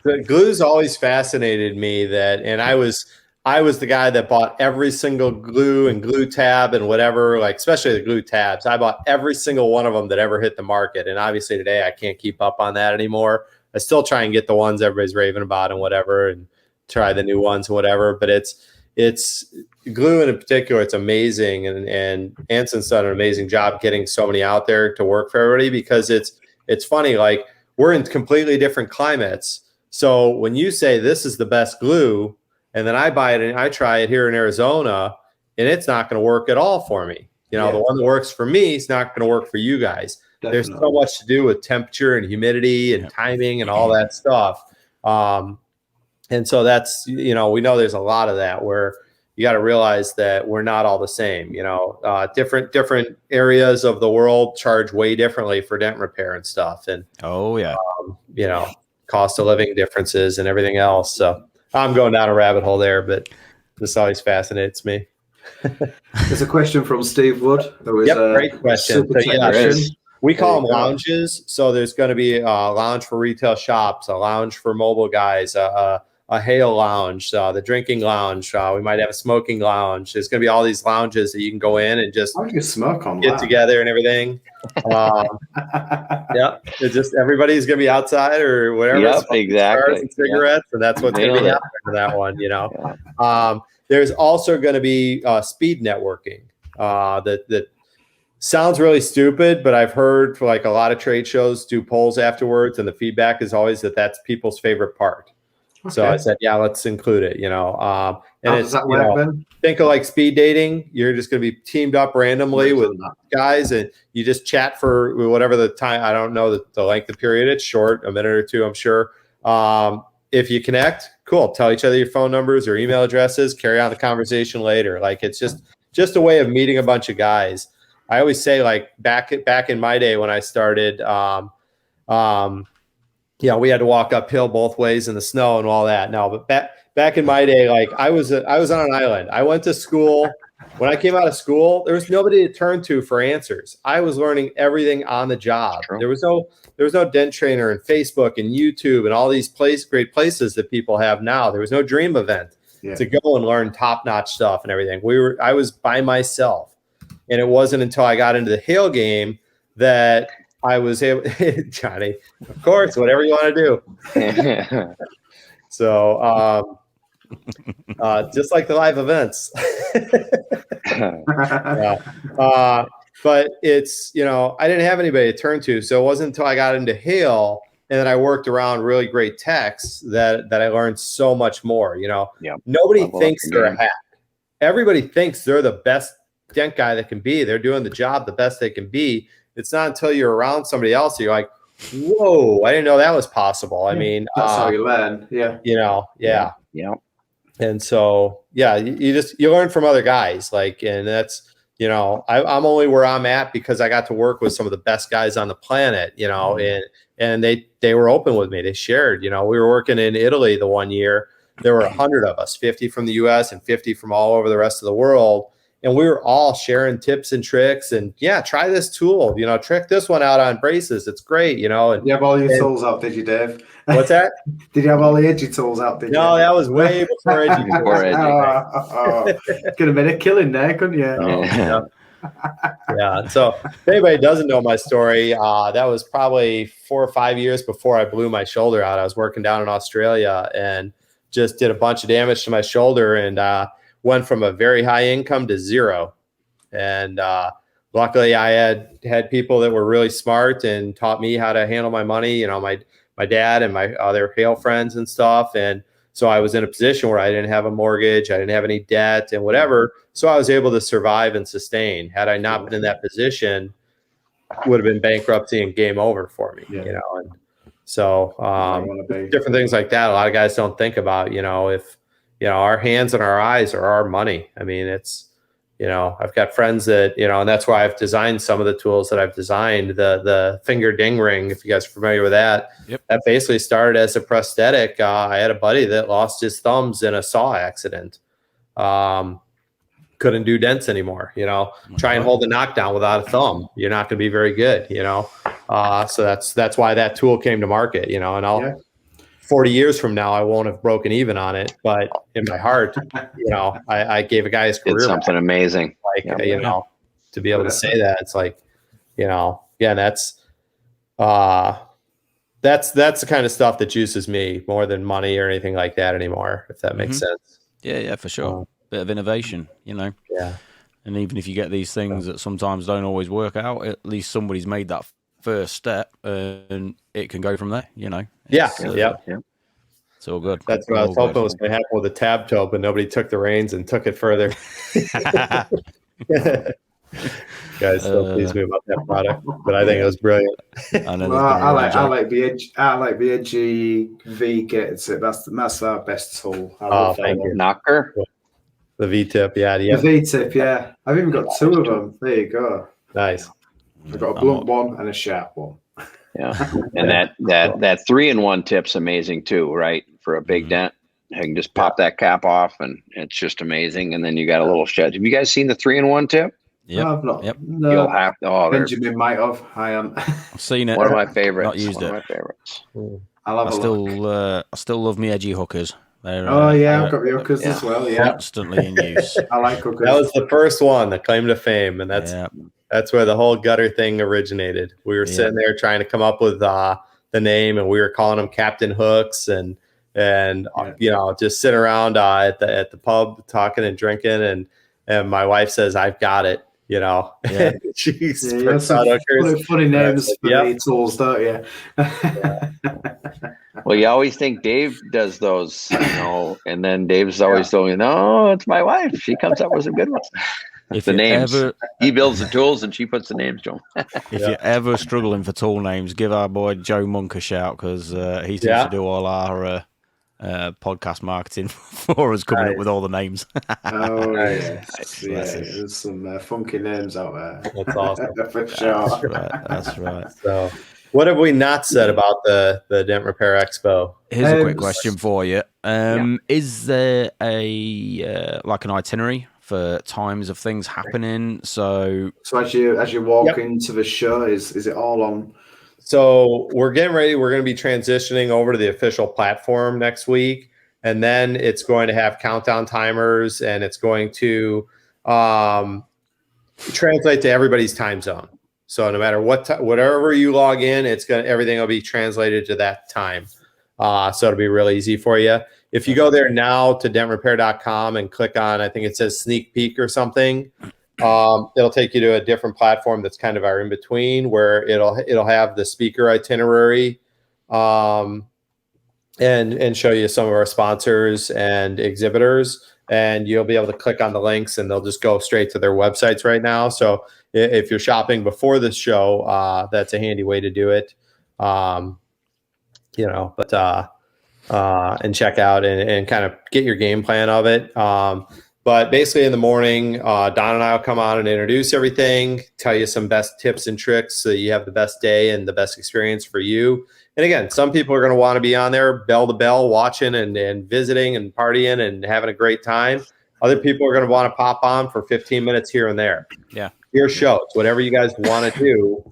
The glue's always fascinated me, and I was the guy that bought every single glue and glue tab and whatever, like especially the glue tabs. I bought every single one of them that ever hit the market. And obviously today I can't keep up on that anymore. I still try and get the ones everybody's raving about and whatever, and try the new ones and whatever. But it's glue in particular. It's amazing. And Anson's done an amazing job getting so many out there to work for everybody, because it's funny. Like, we're in completely different climates. So when you say this is the best glue, and then I buy it and I try it here in Arizona, and it's not going to work at all for me. The one that works for me is not going to work for you guys. Definitely. There's so much to do with temperature and humidity and timing and all that stuff. And so that's, we know there's a lot of that where you got to realize that we're not all the same. Different areas of the world charge way differently for dent repair and stuff. And, cost of living differences and everything else. So I'm going down a rabbit hole there, but this always fascinates me. There's a question from Steve Wood. Great question. We call them lounges. So there's going to be a lounge for retail shops, a lounge for mobile guys, a a hail lounge, the drinking lounge. We might have a smoking lounge. There's going to be all these lounges that you can go in and just How do you smoke on get that? together and everything. Yeah, it's just everybody's going to be outside or whatever. Yep, smoking exactly. cigars and cigarettes, and that's what's going to be Nailed it. happening for that one. You know, there's also going to be speed networking. That sounds really stupid, but I've heard for like a lot of trade shows do polls afterwards, and the feedback is always that that's people's favorite part. Okay. So I said, yeah, let's include it. You know, and How does that work then? think of like speed dating. You're just going to be teamed up randomly with guys, and you just chat for whatever the time. I don't know the length of the period. It's short, a minute or two, I'm sure. If you connect, cool. Tell each other your phone numbers or email addresses. Carry on the conversation later. Like it's just a way of meeting a bunch of guys. I always say, like back in my day when I started, yeah, we had to walk uphill both ways in the snow and all that. No, but back in my day, like I was on an island. I went to school. When I came out of school, there was nobody to turn to for answers. I was learning everything on the job. True. There was no dent trainer and Facebook and YouTube and all these great places that people have now. There was no dream event to go and learn top-notch stuff and everything. I was by myself. And it wasn't until I got into the hail game that I was able, Johnny, of course, whatever you want to do. So, just like the live events. But it's, you know, I didn't have anybody to turn to. So it wasn't until I got into hail and then I worked around really great techs that I learned so much more. You know, nobody thinks they're a hack. Everybody thinks they're the best dent guy that can be. They're doing the job the best they can be. It's not until you're around somebody else that you're like, whoa, I didn't know that was possible. I mean, that's how you learn. Yeah. You know, yeah. And so, yeah, you learn from other guys, like, and that's, you know, I'm only where I'm at because I got to work with some of the best guys on the planet, you know, and they were open with me. They shared, you know, we were working in Italy the one year. There were 100 of us, 50 from the US and 50 from all over the rest of the world. And we were all sharing tips and tricks and try this tool, you know, trick this one out on braces. It's great, you know. And you have all your tools out, did you, Dave? What's that? Did you have all the edgy tools out, did you? No, that was way before edgy tools. Could have made a killing there, couldn't you? Yeah. So if anybody doesn't know my story, that was probably 4 or 5 years before I blew my shoulder out. I was working down in Australia and just did a bunch of damage to my shoulder and went from a very high income to zero. And luckily I had people that were really smart and taught me how to handle my money, you know, my dad and my other hail friends and stuff. And so I was in a position where I didn't have a mortgage, I didn't have any debt and whatever. So I was able to survive and sustain. Had I not been in that position, would have been bankruptcy and game over for me, you know. And so different things like that. A lot of guys don't think about, you know, if, you know, our hands and our eyes are our money. I mean, it's, you know, I've got friends that, you know, and that's why I've designed some of the tools that I've designed. The finger ding ring, if you guys are familiar with that, that basically started as a prosthetic. I had a buddy that lost his thumbs in a saw accident. Couldn't do dents anymore, you know. Try and hold a knockdown without a thumb. You're not going to be very good, you know. So that's why that tool came to market, you know, and 40 years from now, I won't have broken even on it, but in my heart, you know, I gave a guy his career. It's something back. amazing. Like, you know, to be able to say that, it's like, you know, that's the kind of stuff that juices me more than money or anything like that anymore, if that makes sense. Yeah, for sure. Bit of innovation, you know. Yeah. And even if you get these things that sometimes don't always work out, at least somebody's made that first step and it can go from there, you know. It's all good. That's what I was hoping was going to happen with the tab toe, but nobody took the reins and took it further. Guys still please me about that product, but I think it was brilliant. I like the edgy V kit. That's our best tool. Thank you. Knocker. The V tip, The V tip, yeah. I've even got 2 of them. There you go. Nice. I've got a blunt one and a sharp one. Yeah, and that 3-in-1 tip's amazing too, right? For a big dent, you can just pop that cap off, and it's just amazing. And then you got a little shed. Have you guys seen the 3-in-1 tip? Yep. No, I've not. Yep. No. You'll have to. Oh, Benjamin might have. I am. I've seen it. One of my favorites. Not used One it. of my favorites. I still love me edgy hookers. Oh yeah, I've got the hookers as well. Yeah, constantly in use. I like hookers. That was the first one, the claim to fame, and that's where the whole gutter thing originated. We were sitting there trying to come up with the name, and we were calling them Captain Hooks, and you know, just sitting around at the pub talking and drinking, and my wife says, "I've got it." You know, she's funny names for the tools, don't you? Well, you always think Dave does those, you know, and then Dave's always telling you, "No, it's my wife. She comes up with some good ones." If the names, he builds the tools and she puts the names to them. If you're ever struggling for tool names, give our boy Joe Monk a shout, because he seems to do all our podcast marketing for us, coming up with all the names. Oh yes, there's some funky names out there. That's awesome. For sure. That's right. So, what have we not said about the Dent Repair Expo? Here's a quick question for you. Is there a like an itinerary for times of things happening? So as you walk into the show, is it all on? So we're getting ready. We're going to be transitioning over to the official platform next week, and then it's going to have countdown timers, and it's going to translate to everybody's time zone. So no matter whatever you log in, everything will be translated to that time. So it'll be real easy for you. If you go there now to dentrepair.com and click on, I think it says sneak peek or something, it'll take you to a different platform that's kind of our in between, where it'll have the speaker itinerary, and show you some of our sponsors and exhibitors, and you'll be able to click on the links and they'll just go straight to their websites right now. So if you're shopping before the show, that's a handy way to do it. You know, but and check out and kind of get your game plan of it. But basically in the morning, Don and I will come on and introduce everything, tell you some best tips and tricks so you have the best day and the best experience for you. And again, some people are going to want to be on there bell to bell, watching and visiting and partying and having a great time. Other people are going to want to pop on for 15 minutes here and there. Yeah. Your shows, whatever you guys want to do.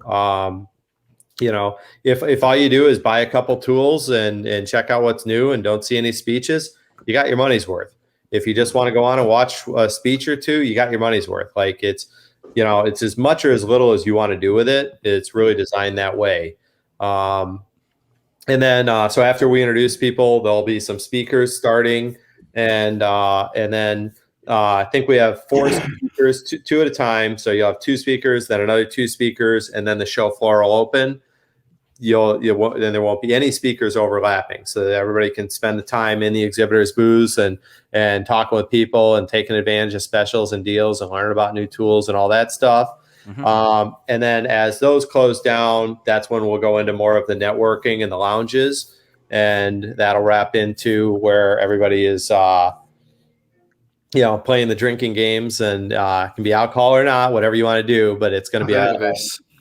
You know, if all you do is buy a couple tools and check out what's new and don't see any speeches, you got your money's worth. If you just want to go on and watch a speech or two, you got your money's worth. Like it's as much or as little as you want to do with it. It's really designed that way. And then so after we introduce people, there'll be some speakers starting, and then I think we have 4 speakers, two at a time. So you'll have 2 speakers, then another 2 speakers, and then the show floor will open. Then there won't be any speakers overlapping, so that everybody can spend the time in the exhibitors booths and talking with people and taking advantage of specials and deals and learn about new tools and all that stuff. Mm-hmm. And then as those close down, that's when we'll go into more of the networking and the lounges, and that'll wrap into where everybody is playing the drinking games, and can be alcohol or not, whatever you want to do, but it's going to be a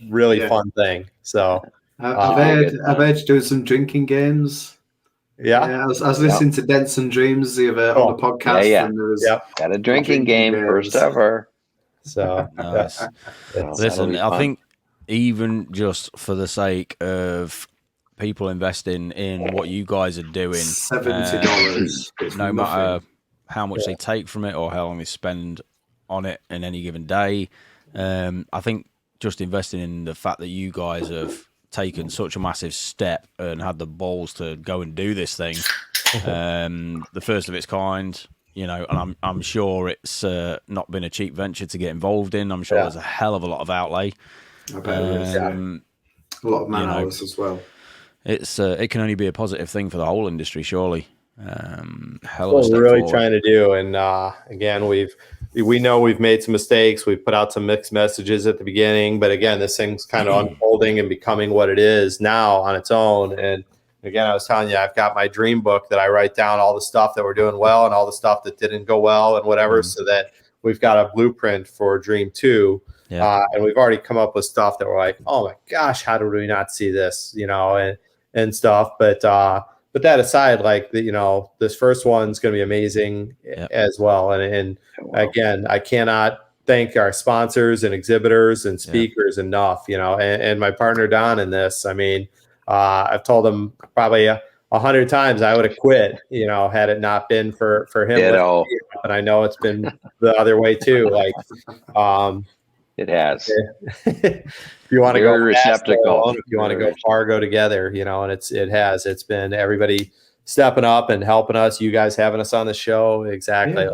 really fun thing. So I've heard you doing some drinking games. Yeah. I was listening to Dents and Dreams the other on the podcast. Yeah. And there was got a drinking game first ever. So nice. Listen, I think even just for the sake of people investing in what you guys are doing, $70, no matter how much they take from it or how long they spend on it in any given day, I think just investing in the fact that you guys have taken such a massive step and had the balls to go and do this thing, the first of its kind, and I'm sure it's not been a cheap venture to get involved in. I'm sure there's a hell of a lot of outlay. I bet a lot of man hours as well. It's it can only be a positive thing for the whole industry, surely. What we're really trying to do, and again, we know we've made some mistakes. We've put out some mixed messages at the beginning, but again, this thing's kind of unfolding and becoming what it is now on its own. And again, I was telling you, I've got my dream book that I write down all the stuff that we're doing well and all the stuff that didn't go well and whatever, so that we've got a blueprint for Dream 2. Yeah. And we've already come up with stuff that we're like, oh my gosh, how did we not see this, and stuff. But that aside, like, this first one's going to be amazing as well. And again, I cannot thank our sponsors and exhibitors and speakers enough, and my partner Don in this. I mean, I've told him probably 100 times I would have quit, had it not been for him. But I know it's been the other way too. Like, it has. If you want to go receptacle, if you want to go far, go together. And it's been everybody stepping up and helping us. You guys having us on the show, exactly.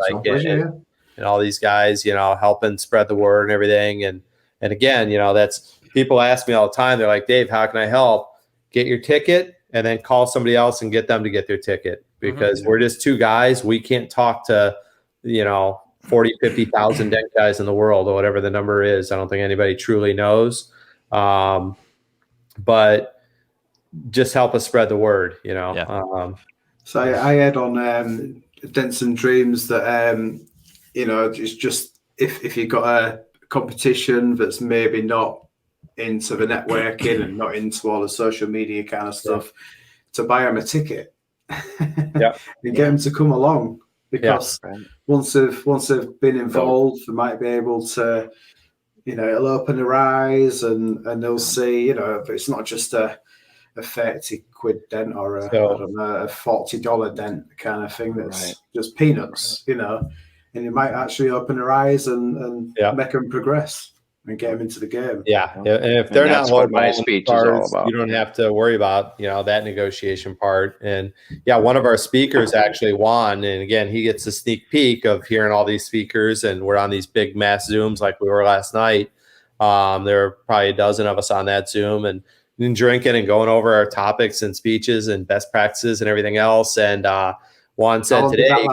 And all these guys, helping spread the word and everything. And again, that's, people ask me all the time. They're like, Dave, how can I help? Get your ticket and then call somebody else and get them to get their ticket, because we're just two guys. We can't talk to, 40, 50,000 dent guys in the world, or whatever the number is. I don't think anybody truly knows. But just help us spread the word, So I had on Dents and Dreams that, it's just if you've got a competition that's maybe not into the networking and not into all the social media kind of stuff, to buy them a ticket and get them to come along. Because once they've been involved, they might be able to, it'll open their eyes and they'll see, it's not just a 30 quid dent or a $40 dent kind of thing. That's just peanuts, and it might actually open their eyes and make them progress and get them into the game. Yeah. And if they're not what my speech is all about. You don't have to worry about, that negotiation part. And one of our speakers actually won. And again, he gets a sneak peek of hearing all these speakers, and we're on these big mass Zooms like we were last night. There are probably a dozen of us on that Zoom and drinking and going over our topics and speeches and best practices and everything else. And Juan said today,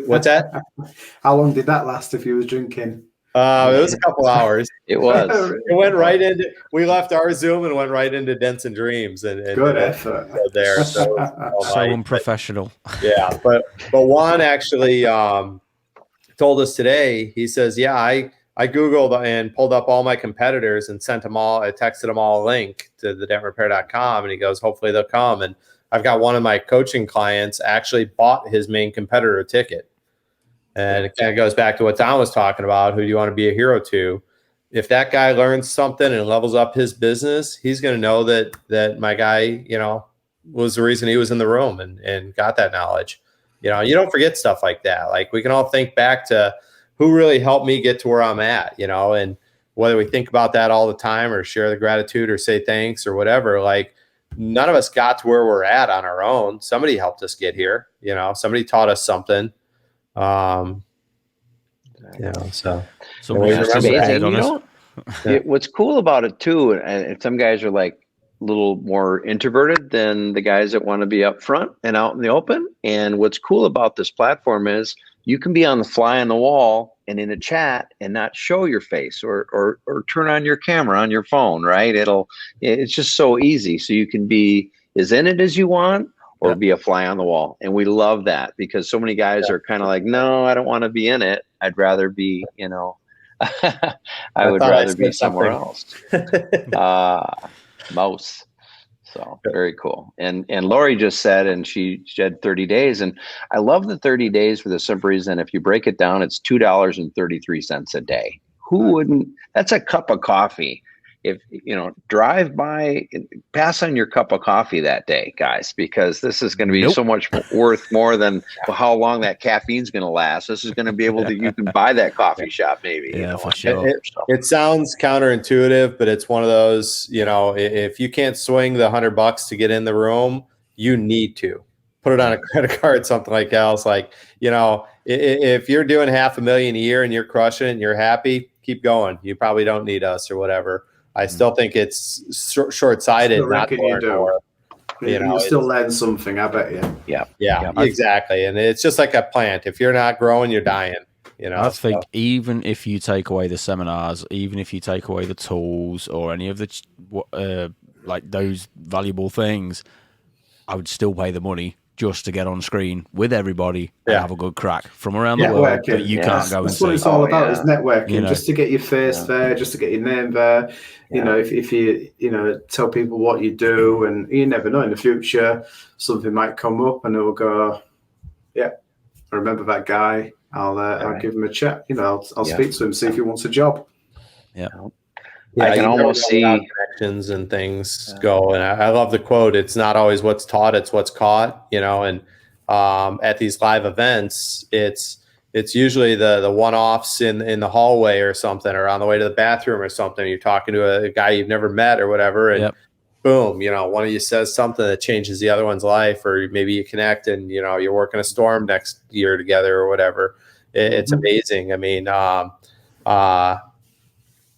what's that? How long did that last if you was drinking? It was a couple hours. It was. It went right into. We left our Zoom and went right into Dents and Dreams, and good effort there. So unprofessional. Yeah, but Juan actually told us today. He says, I Googled and pulled up all my competitors and sent them all. I texted them all a link to the dentrepair.com, and he goes, hopefully they'll come. And I've got one of my coaching clients actually bought his main competitor a ticket. And it kind of goes back to what Don was talking about. Who do you want to be a hero to? If that guy learns something and levels up his business, he's going to know that my guy, was the reason he was in the room and got that knowledge. You don't forget stuff like that. Like, we can all think back to who really helped me get to where I'm at, and whether we think about that all the time or share the gratitude or say thanks or whatever, like, none of us got to where we're at on our own. Somebody helped us get here. Somebody taught us something. So it's amazing. What's cool about it too, and some guys are like a little more introverted than the guys that want to be up front and out in the open. And what's cool about this platform is you can be on the fly on the wall and in a chat and not show your face or turn on your camera on your phone, right? It's just so easy. So you can be as in it as you want, or be a fly on the wall. And we love that, because so many guys are kind of like, no, I don't want to be in it. I'd rather be, I would rather be somewhere else. Mouse. So very cool. And Lori just said, and she had 30 days. And I love the 30 days for the simple reason, if you break it down, it's $2.33 a day. Who wouldn't? That's a cup of coffee. If drive by, pass on your cup of coffee that day, guys, because this is going to be so much worth more than how long that caffeine's going to last. This is going to be able to, you can buy that coffee shop maybe. For sure. It sounds counterintuitive, but it's one of those, if you can't swing the $100 to get in the room, you need to put it on a credit card, something like else. Like, if you're doing $500,000 a year and you're crushing it and you're happy, keep going. You probably don't need us or whatever. I still think it's short-sighted. Not more. You still learn something, I bet you. Yeah, exactly. And it's just like a plant. If you're not growing, you're dying. I think even if you take away the seminars, even if you take away the tools or any of the like those valuable things, I would still pay the money just to get on screen with everybody and have a good crack from around the world that you can't go and see. That's what it's all about, is networking, just to get your face there, just to get your name there. If you tell people what you do, and you never know, in the future something might come up and they'll go, I remember that guy. I'll give him a chat. I'll speak to him, see if he wants a job. Yeah, I can you never almost know how see. connections and things go. And I love the quote, it's not always what's taught, it's what's caught, and at these live events, it's usually the one-offs in the hallway or something, or on the way to the bathroom or something. You're talking to a guy you've never met or whatever, and boom, one of you says something that changes the other one's life, or maybe you connect and you're working a storm next year together or whatever. It's amazing. I mean, I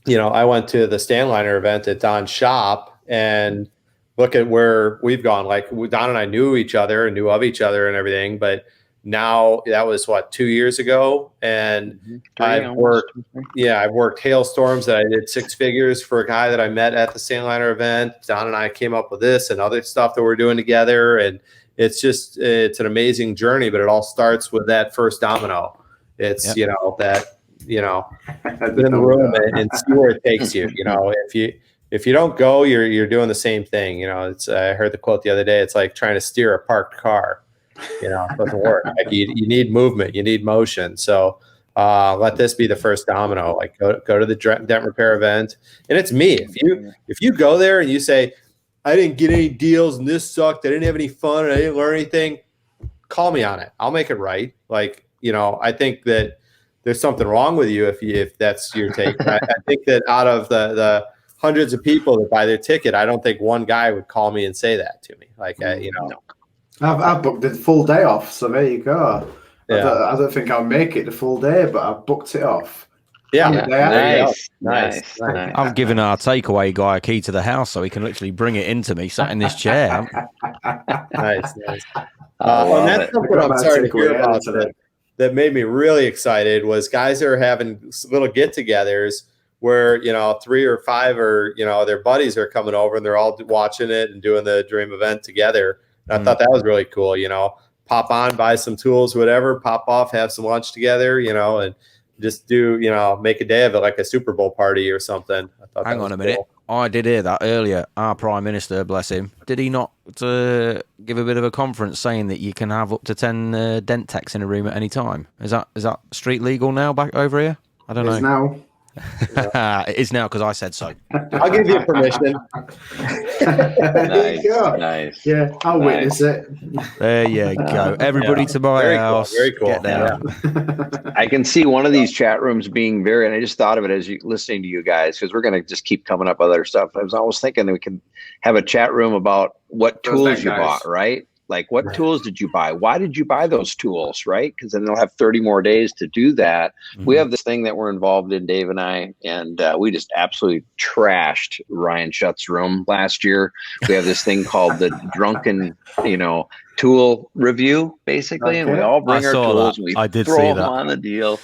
went to the Stanliner event at Don's shop, and look at where we've gone. Like Don and I knew each other and knew of each other and everything, but now that was 2 years ago, and I've worked hailstorms that I did 6 figures for a guy that I met at the Stanliner event. Don and I came up with this and other stuff that we're doing together, and it's an amazing journey. But it all starts with that first domino. It's in the room and see where it takes you. If you don't go, you're doing the same thing. I heard the quote the other day. It's like trying to steer a parked car. It doesn't work. Like you need movement, you need motion. So let this be the first domino. Like go to the dent repair event, and it's me. If you go there and you say, I didn't get any deals and this sucked, I didn't have any fun, and I didn't learn anything, call me on it. I'll make it right. I think that there's something wrong with you if that's your take. I think that out of the hundreds of people that buy their ticket, I don't think one guy would call me and say that to me. I've booked the full day off, so there you go. Yeah. I don't think I'll make it the full day, but I've booked it off. Yeah, nice. I've given our takeaway guy a key to the house so he can literally bring it into me, sat in this chair. Nice. And that's something I'm sorry to hear about that made me really excited was guys that are having little get-togethers where 3 or 5 or their buddies are coming over and they're all watching it and doing the dream event together. And I thought that was really cool. Pop on, buy some tools, whatever, pop off, have some lunch together, and just do make a day of it, like a Super Bowl party or something. Hang on a minute. Cool. I did hear that earlier. Our Prime Minister, bless him, did he not give a bit of a conference saying that you can have up to 10 dent techs in a room at any time? Is that street legal now back over here? I don't know. Now. It is now because I said so. I'll give you permission. There you go. Nice. Yeah, I'll witness it. There you go. Everybody to my house. Cool. Very cool. Get down. Yeah. I can see one of these chat rooms being and I just thought of it as listening to you guys, because we're going to just keep coming up with other stuff. I was always thinking that we can have a chat room about what tools you bought, right? Like, what tools did you buy? Why did you buy those tools, right? Because then they'll have 30 more days to do that. Mm-hmm. We have this thing that we're involved in, Dave and I, and we just absolutely trashed Ryan Shutt's room last year. We have this thing called the drunken, tool review, basically, and we all bring our tools and we throw them on the deal.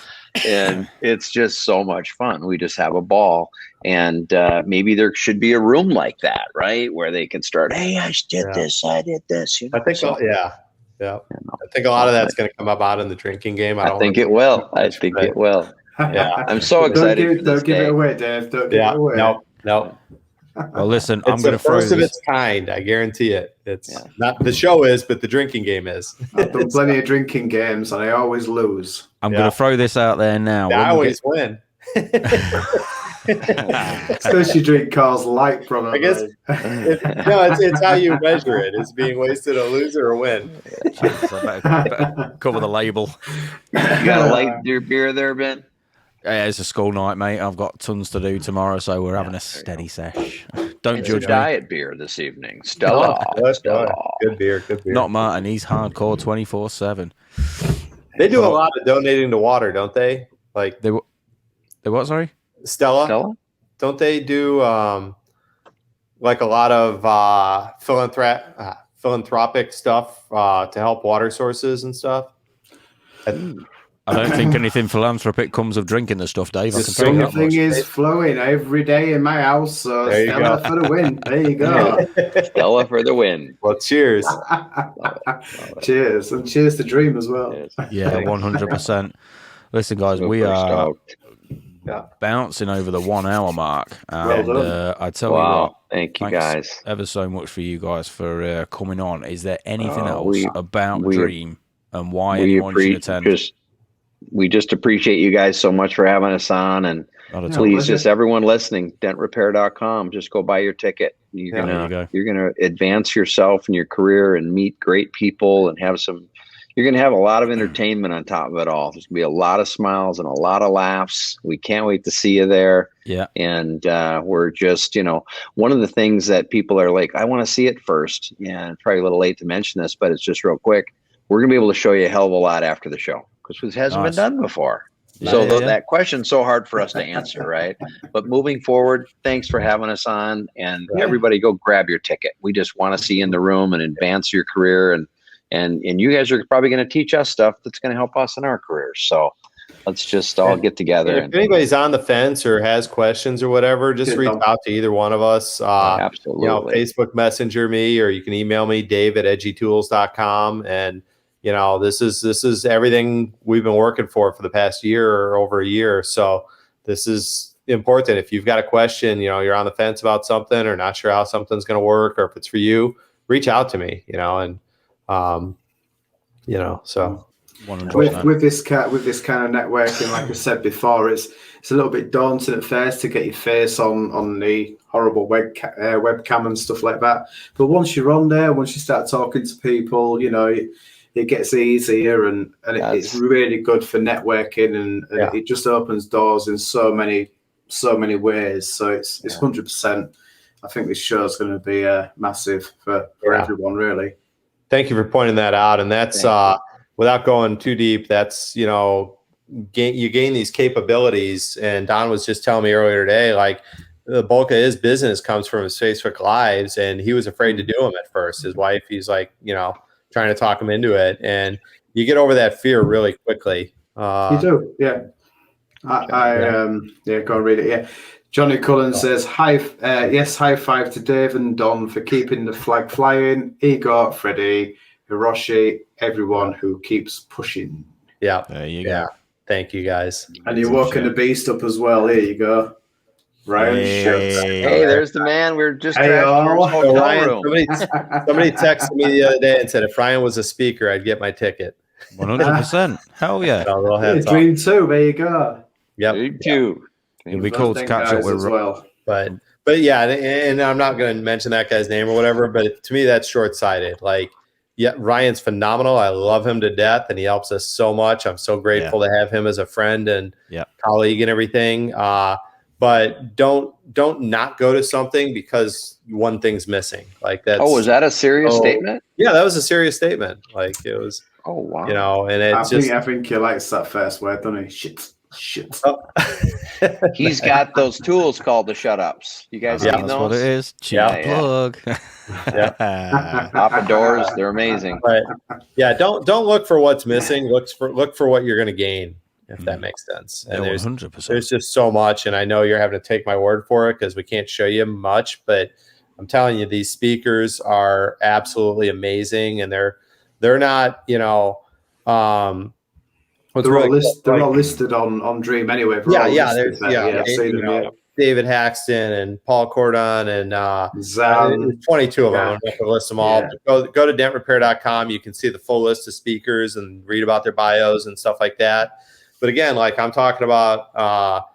And it's just so much fun. We just have a ball. And maybe there should be a room like that, right? Where they can start, hey, I did this. I think, I think a lot of that's going to come up out in the drinking game. I think it will. Yeah. I'm so excited. Don't give it away, Dave. Don't give it away. No. Well, listen, I'm going to throw first of its kind. I guarantee it. It's not the show is, but the drinking game is. I've done plenty of drinking games, and I always lose. I'm going to throw this out there now. I always win. Especially drink Carl's Light, probably. I guess it's how you measure it. Is being wasted a lose or a win? better cover the label. You got a light your beer there, Ben? Yeah, it's a school night, mate. I've got tons to do tomorrow, so we're having a steady sesh. Don't judge me. Diet beer this evening. Stella. Good beer. Not Martin. He's hardcore 24/7. They do a lot of donating to water, don't they? Like they what? Sorry, Stella. Don't they do like a lot of philanthropic stuff to help water sources and stuff? I don't think anything philanthropic comes of drinking the stuff, Dave. Something is flowing every day in my house. So Stella for the win. There you go. Stella for the win. Well, cheers. Cheers. And cheers to Dream as well. Yeah, 100%. Listen, guys, we are bouncing over the 1 hour mark. And I tell you what. Thank you, guys. Ever so much for you guys for coming on. Is there anything else about Dream and why anyone should attend? we just appreciate you guys so much for having us on. And Not at all. please, pleasure. just everyone listening, dentrepair.com, just go buy your ticket. There you go. You're gonna advance yourself in your career and meet great people and you're going to have a lot of entertainment on top of it all. There's going to be a lot of smiles and a lot of laughs. We can't wait to see you there. Yeah. And we're just, one of the things that people are like, I want to see it first. Yeah, it's probably a little late to mention this, but it's just real quick. We're going to be able to show you a hell of a lot after the show because it hasn't been done before. So that question's so hard for us to answer, right? But moving forward, thanks for having us on. And everybody go grab your ticket. We just want to see you in the room and advance your career. And you guys are probably going to teach us stuff that's going to help us in our careers. So let's just all get together. If anybody's on the fence or has questions or whatever, just reach out to either one of us. Absolutely. Facebook Messenger me, or you can email me, dave@edgytools.com. And, this is everything we've been working for the past year or over a year. So this is important. If you've got a question, you're on the fence about something or not sure how something's going to work, or if it's for you, reach out to me, so 100%. with this kind of networking, like I said before, it's a little bit daunting at first to get your face on the horrible webcam and stuff like that. But once you're on there, once you start talking to people, it gets easier, and it's really good for networking, and it just opens doors in so many ways. So it's 100%. I think this show is going to be massive for everyone, really. Thank you for pointing that out. And that's without going too deep, that's, you gain these capabilities. And Don was just telling me earlier today, like the bulk of his business comes from his Facebook Lives, and he was afraid to do them at first. His wife, he's like, trying to talk him into it. And you get over that fear really quickly. You do. Yeah. Go and read it. Yeah. Johnny Cullen says, high five to Dave and Don for keeping the flag flying. Igor, Freddie, Hiroshi, everyone who keeps pushing. Yeah. There you go. Thank you, guys. And you're walking the beast up as well. Here you go. Ryan Hey, there's the man. We're just Ryan, somebody texted me the other day and said if Ryan was a speaker, I'd get my ticket. 100%. Hell yeah. Dream 2. There you go. Yep. Dream 2. It'll be cool to catch up with as well. But yeah, and I'm not going to mention that guy's name or whatever, but to me that's short-sighted. Like, yeah, Ryan's phenomenal. I love him to death, and he helps us so much. I'm so grateful to have him as a friend and colleague and everything. But don't not go to something because one thing's missing. Like that's. Oh, was that a serious statement? Yeah, that was a serious statement. Like it was. Oh wow. And it's I think he likes that first word, doesn't he? Shit. Oh. He's got those tools called the shut ups. You guys seen those? That's what it is. Plug. Papa doors, they're amazing. But don't look for what's missing. Look for what you're going to gain, if that makes sense. And there's 100%. There's just so much, and I know you're having to take my word for it because we can't show you much, but I'm telling you, these speakers are absolutely amazing, and they're not, they're all listed on Dream anyway. David Haxton and Paul Cordon and Zan. 22 of them. I'm not going to list them all. Go to dentrepair.com. You can see the full list of speakers and read about their bios and stuff like that. But again, like I'm talking about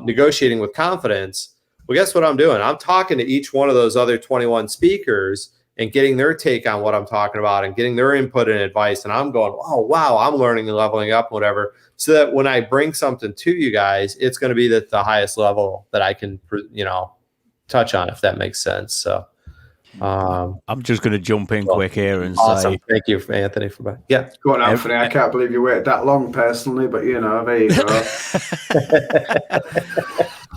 negotiating with confidence. Well, guess what I'm doing? I'm talking to each one of those other 21 speakers and getting their take on what I'm talking about and getting their input and advice. And I'm going, oh, wow, I'm learning and leveling up and whatever. So that when I bring something to you guys, it's going to be at the highest level that I can, touch on, if that makes sense. So I'm just going to jump in quick here and say thank you, Anthony, for that. Yeah. Go on, Anthony. I can't believe you waited that long personally, but there you go.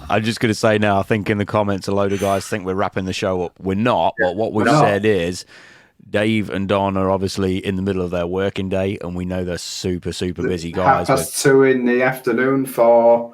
I'm just going to say now, I think in the comments, a load of guys think we're wrapping the show up. We're not. But what we've said is Dave and Don are obviously in the middle of their working day, and we know they're super, super busy guys. 2:30 in the afternoon for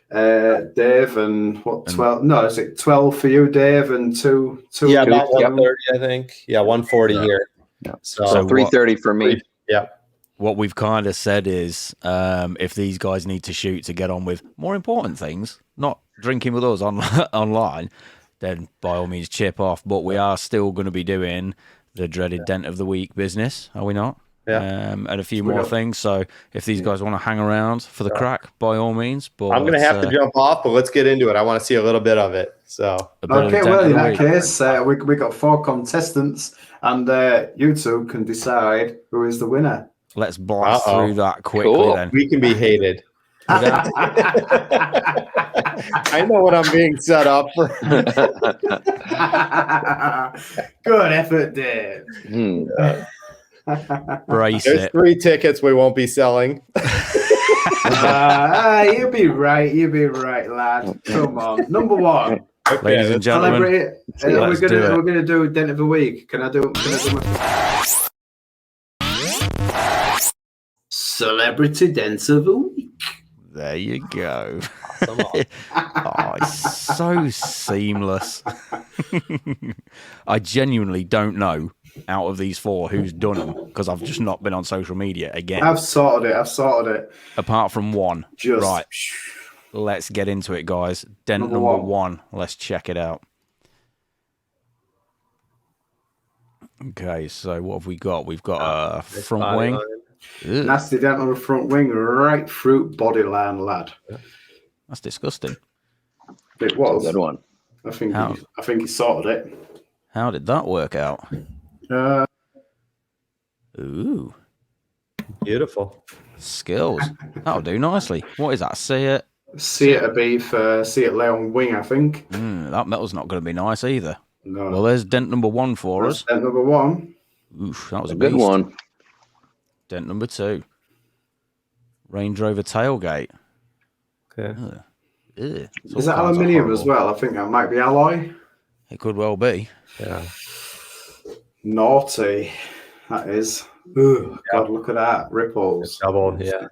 Dave, and 12? No, is it 12 for you, Dave, and 2? Yeah, about 1:30, I think. Yeah, 1:40 here. Yeah. So 3:30 for me. Yeah. What we've kind of said is if these guys need to shoot to get on with more important things, not drinking with us online, then by all means chip off. But we are still going to be doing the dreaded Dent of the Week business, are we not? and a few We more got- things. So if these guys want to hang around for the crack, by all means. But I'm going to have to jump off, but let's get into it. I want to see a little bit of it. So a bit of the Okay, dent well, of in the that week. case, we got 4 contestants, and you two can decide who is the winner. Let's blast Uh-oh. through that quickly Cool. then. we can be hated. I know what I'm being set up for. Good effort, Dave. Brace There's it. 3 tickets we won't be selling. You'll be right. You'll be right, lad. Come on. Number 1. Okay, Ladies and let's- gentlemen, Celebrate. let's do it. We're gonna do Dent of the Week. Can I do my Celebrity Dent of the Week? There you go. Oh, it's so seamless. I genuinely don't know out of these 4 who's done them because I've just not been on social media again. I've sorted it. Apart from one. Just Right. Let's get into it, guys. Dent Number number one. 1. Let's check it out. Okay, so what have we got? We've got a front body wing. line. Ugh, Nasty dent on the front wing, right through body line, lad. that's disgusting. It was. Good one. I think. How? I think he sorted it. How did that work out? Ooh, Beautiful. skills. That'll do nicely. What is that? See it? See it a beef. See it lay on wing. I think. That metal's not going to be nice either. No. Well, there's dent number 1 for That's us. dent number 1. Oof, that was a Good beast. one. Dent number 2. Range Rover tailgate. Okay. Ugh. Ugh. It's all Is that kinds of aluminium as horrible. well? I think that might be alloy. It could well be. Yeah. Naughty. That is. Ooh, God, look at that. Ripples. Double. Yeah.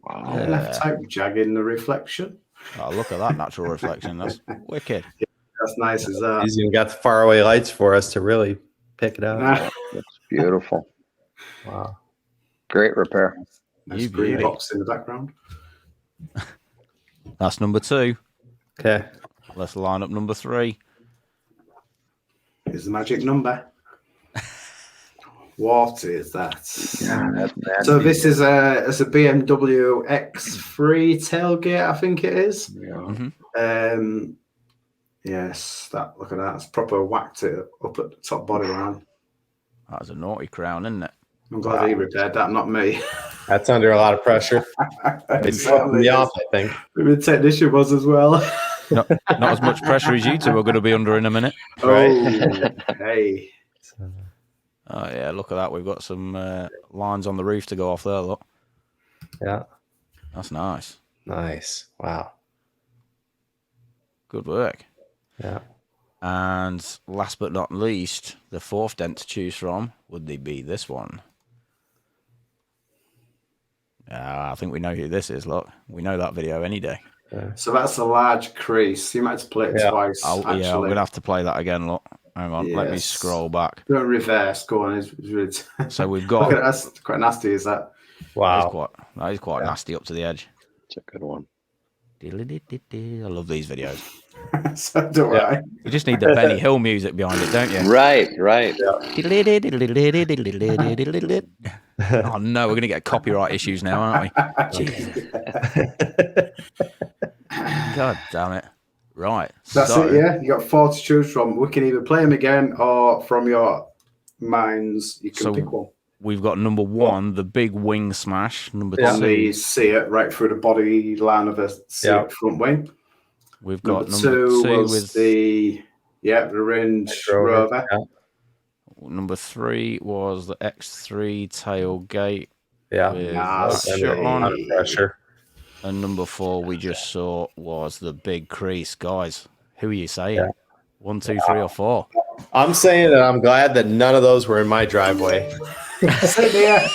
Wow. Yeah. Left type jagging the reflection. Oh, look at that natural reflection. That's wicked. That's nice as that. He's even got the faraway lights for us to really pick it up. That's beautiful. Wow. Great repair. Nice You green beauty. box in the background. That's number 2. Okay. Let's line up number 3. Is the magic number. What is that? That's So this is it's a BMW X3 tailgate, I think it is. yeah. Yes, that look at that. It's proper whacked it up at the top body line. That was a naughty crown, isn't it? I'm glad he repaired that, not me. That's under a lot of pressure. It's fucking me off, I think. The technician was as well. Not as much pressure as you two are going to be under in a minute. Oh, hey. Oh, yeah, look at that. We've got some lines on the roof to go off there, look. Yeah. That's nice. Nice. Wow. Good work. Yeah. And last but not least, the 4th dent to choose from would be this one. I think we know who this is, look. We know that video any day. So that's a large crease. You might have to play it twice. Oh, actually. yeah, I'm going to have to play that again, look. Hang on, let me Yes. scroll back. Go in reverse. Go on. It's really So we've Look got... at that. That's quite nasty, is that? Wow. That is quite nasty up to the edge. It's a good one. I love these videos. So do I. You just need the Benny Hill music behind it, don't you? Right, right. Oh no, we're going to get copyright issues now, aren't we? Jesus. God damn it. Right. That's so, it, yeah. You got 4 to choose from. We can either play them again or from your minds, you can So pick one. we've got number 1, the big wing smash. Number On 2, the Seat, right through the body line of a Seat front wing. we've got Number 2 was with the Range Rover. Yeah. number 3 was the X3 tailgate. Yeah. With Nice. that shot A lot on. of pressure. And number 4 we just saw was the big crease. Guys, who are you saying? Yeah. 1, 2, 3, or 4? I'm saying that I'm glad that none of those were in my driveway. Sit there.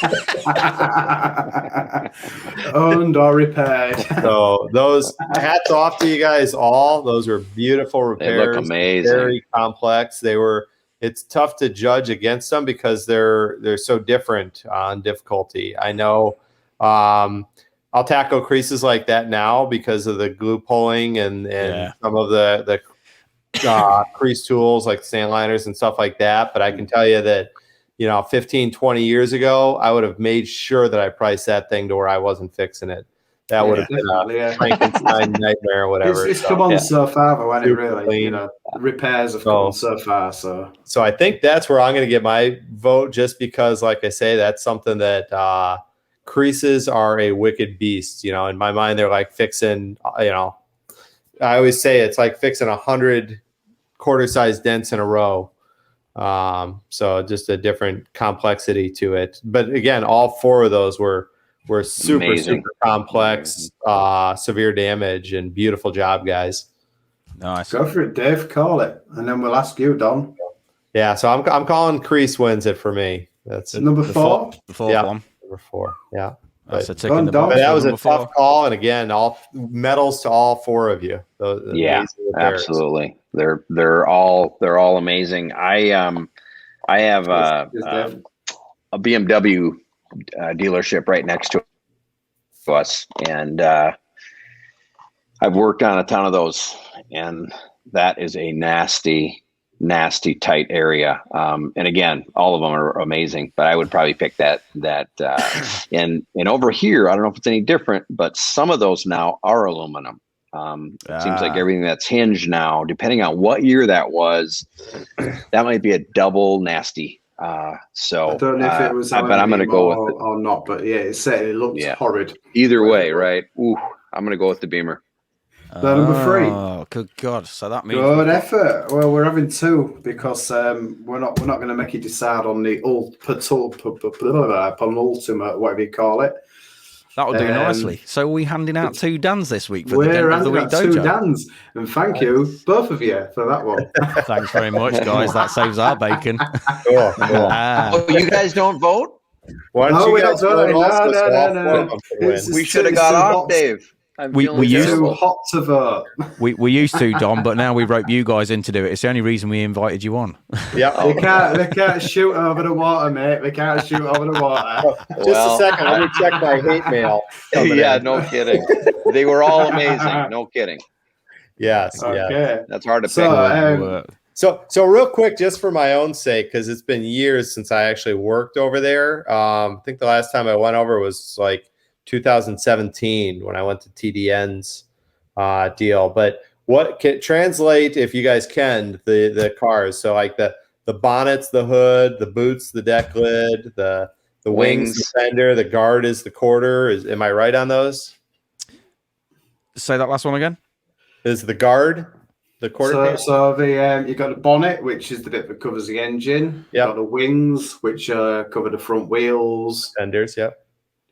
Owned or repaired. So those hats off to you guys all. Those were beautiful They repairs. look amazing. Very complex. It's tough to judge against them because they're so different on difficulty. I know I'll tackle creases like that now because of the glue pulling and some of the crease tools like sand liners and stuff like that. But I can tell you that 15, 20 years ago, I would have made sure that I priced that thing to where I wasn't fixing it. That would have been a Frankenstein nightmare or whatever. It's come on so far, though, hasn't it, Super really? clean. The repairs have come on so far. So I think that's where I'm going to get my vote, just because, like I say, that's something that creases are a wicked beast. In my mind, they're like fixing, I always say it's like fixing 100 quarter-sized dents in a row. So just a different complexity to it. But again, all 4 of those were super complex, severe damage, and beautiful job, guys. Nice. Go for it, Dave. Call it, and then we'll ask you, Don. Yeah, so I'm calling crease wins it for me. That's number 4. The fourth one. Number 4. Yeah. That's a tick in the Don, box. But that was a number tough 4. call, and again, all medals to all 4 of you. Absolutely. They're all amazing. I have a BMW dealership right next to us, and I've worked on a ton of those, and that is a nasty tight area. And again, all of them are amazing, but I would probably pick that and over here, I don't know if it's any different, but some of those now are aluminum. It seems like everything that's hinged now, depending on what year that was, that might be a double nasty. So I don't know if it was, but I'm going to go with it or not. But yeah, it certainly looked horrid. Either way, right? Ooh, I'm going to go with the Beamer. Number 3. Oh, good God! So that means good effort. Well, we're having 2 because we're not going to make you decide on the penultimate, whatever you call it. That'll do nicely. So are we handing out 2 Dans this week for we're the Dent of the Week handing out 2 Dojo? Dans, and thank you, both of you, for that one. Thanks very much, guys. That saves our bacon. Cool. Oh, you guys don't vote? Why don't you guys vote also, so all 4 of them can win? We should have got off, Dave. We used too hot to vote. We used to, Don, but now we rope you guys in to do it. It's the only reason we invited you on. Yeah, they can't shoot over the water, mate. They can't shoot over the water. Just a second, let me check my hate mail. Yeah, no kidding. They were all amazing. No kidding. Yes, okay. That's hard to pick. So real quick, just for my own sake, because it's been years since I actually worked over there. I think the last time I went over was like 2017 when I went to TDN's deal. But what can translate, if you guys can, the cars? So like the bonnets, the hood, the boots, the deck lid, the wings, the fender, the guard is the quarter. Am I right on those? Say that last one again. Is the guard the quarter? So the you got the bonnet, which is the bit that covers the engine. Yeah. You got the wings, which cover the front wheels. Fenders, yeah.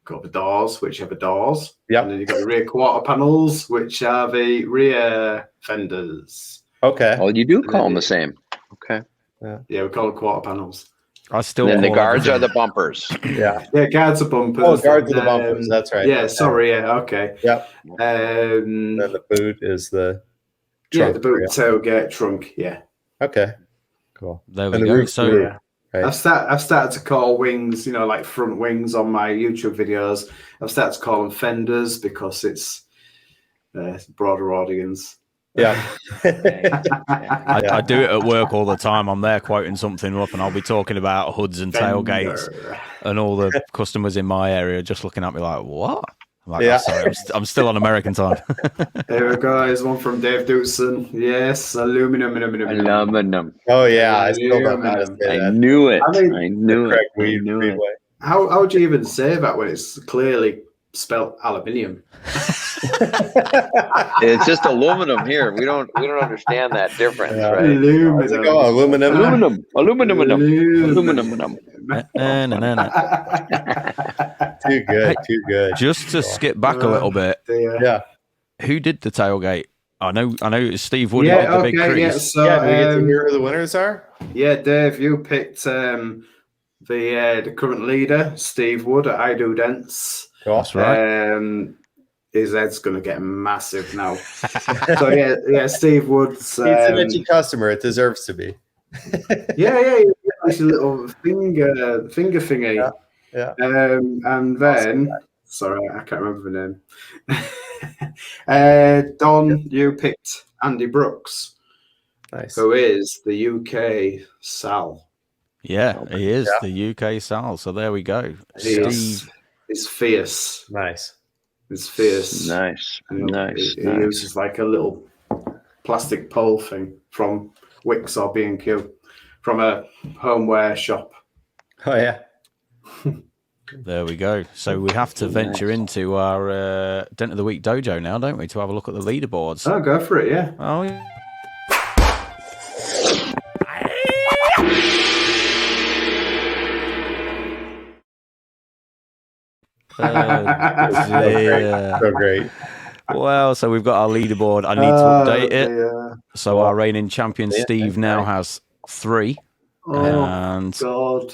Got the doors, which are the doors. Yeah. And then you've got the rear quarter panels, which are the rear fenders. Okay. Well, you do call them the same. Okay. Yeah, we call them quarter panels. I still. And then the guards are the bumpers. Yeah. Yeah, guards are bumpers. Oh, guards are the bumpers. That's right. Yeah, sorry. Yeah, okay. Yep. And then the boot is the trunk. Yeah, the boot, tailgate, trunk. Yeah. Okay. Cool. There we go. So. Yeah. Right. I've started to call wings, like front wings on my YouTube videos. I've started to call them fenders because it's a broader audience. Yeah. I do it at work all the time. I'm there quoting something up and I'll be talking about hoods and tailgates, and all the customers in my area are just looking at me like, what? I'm like, oh, sorry, I'm still on American time. There we go. Here's one from Dave Dutson. Yes, aluminum. Oh, yeah. I still don't know how to say that. I knew it. I knew it. How would you even say that when it's clearly spelled aluminium? It's just aluminum here. We don't understand that difference, right? Aluminum. Aluminum. Too good. Just to skip back a little bit. Yeah. Who did the tailgate? I know it was Steve Wood. Yeah, the big crease. Yeah, so, we get to hear who the winners are. Yeah, Dave, you picked the current leader, Steve Wood at I Do Dents. That's right. His head's going to get massive now. So yeah, Steve Wood's. He's an itchy customer. It deserves to be. Yeah. It's a little finger thingy. Yeah. And then, sorry, I can't remember the name. Don, you picked Andy Brooks. Nice. Who is the UK Sal. Yeah, he is the UK Sal. So there we go. Steve is fierce. Nice. It's fierce. Nice. He uses like a little plastic pole thing from Wix or B&Q from a homeware shop. Oh yeah. There we go. So we have to venture into our Dent of the Week dojo now, don't we, to have a look at the leaderboards? Oh, go for it, yeah. Oh, yeah. So great. Well, so we've got our leaderboard. I need to update it. So our reigning champion, Steve, now has 3. And God.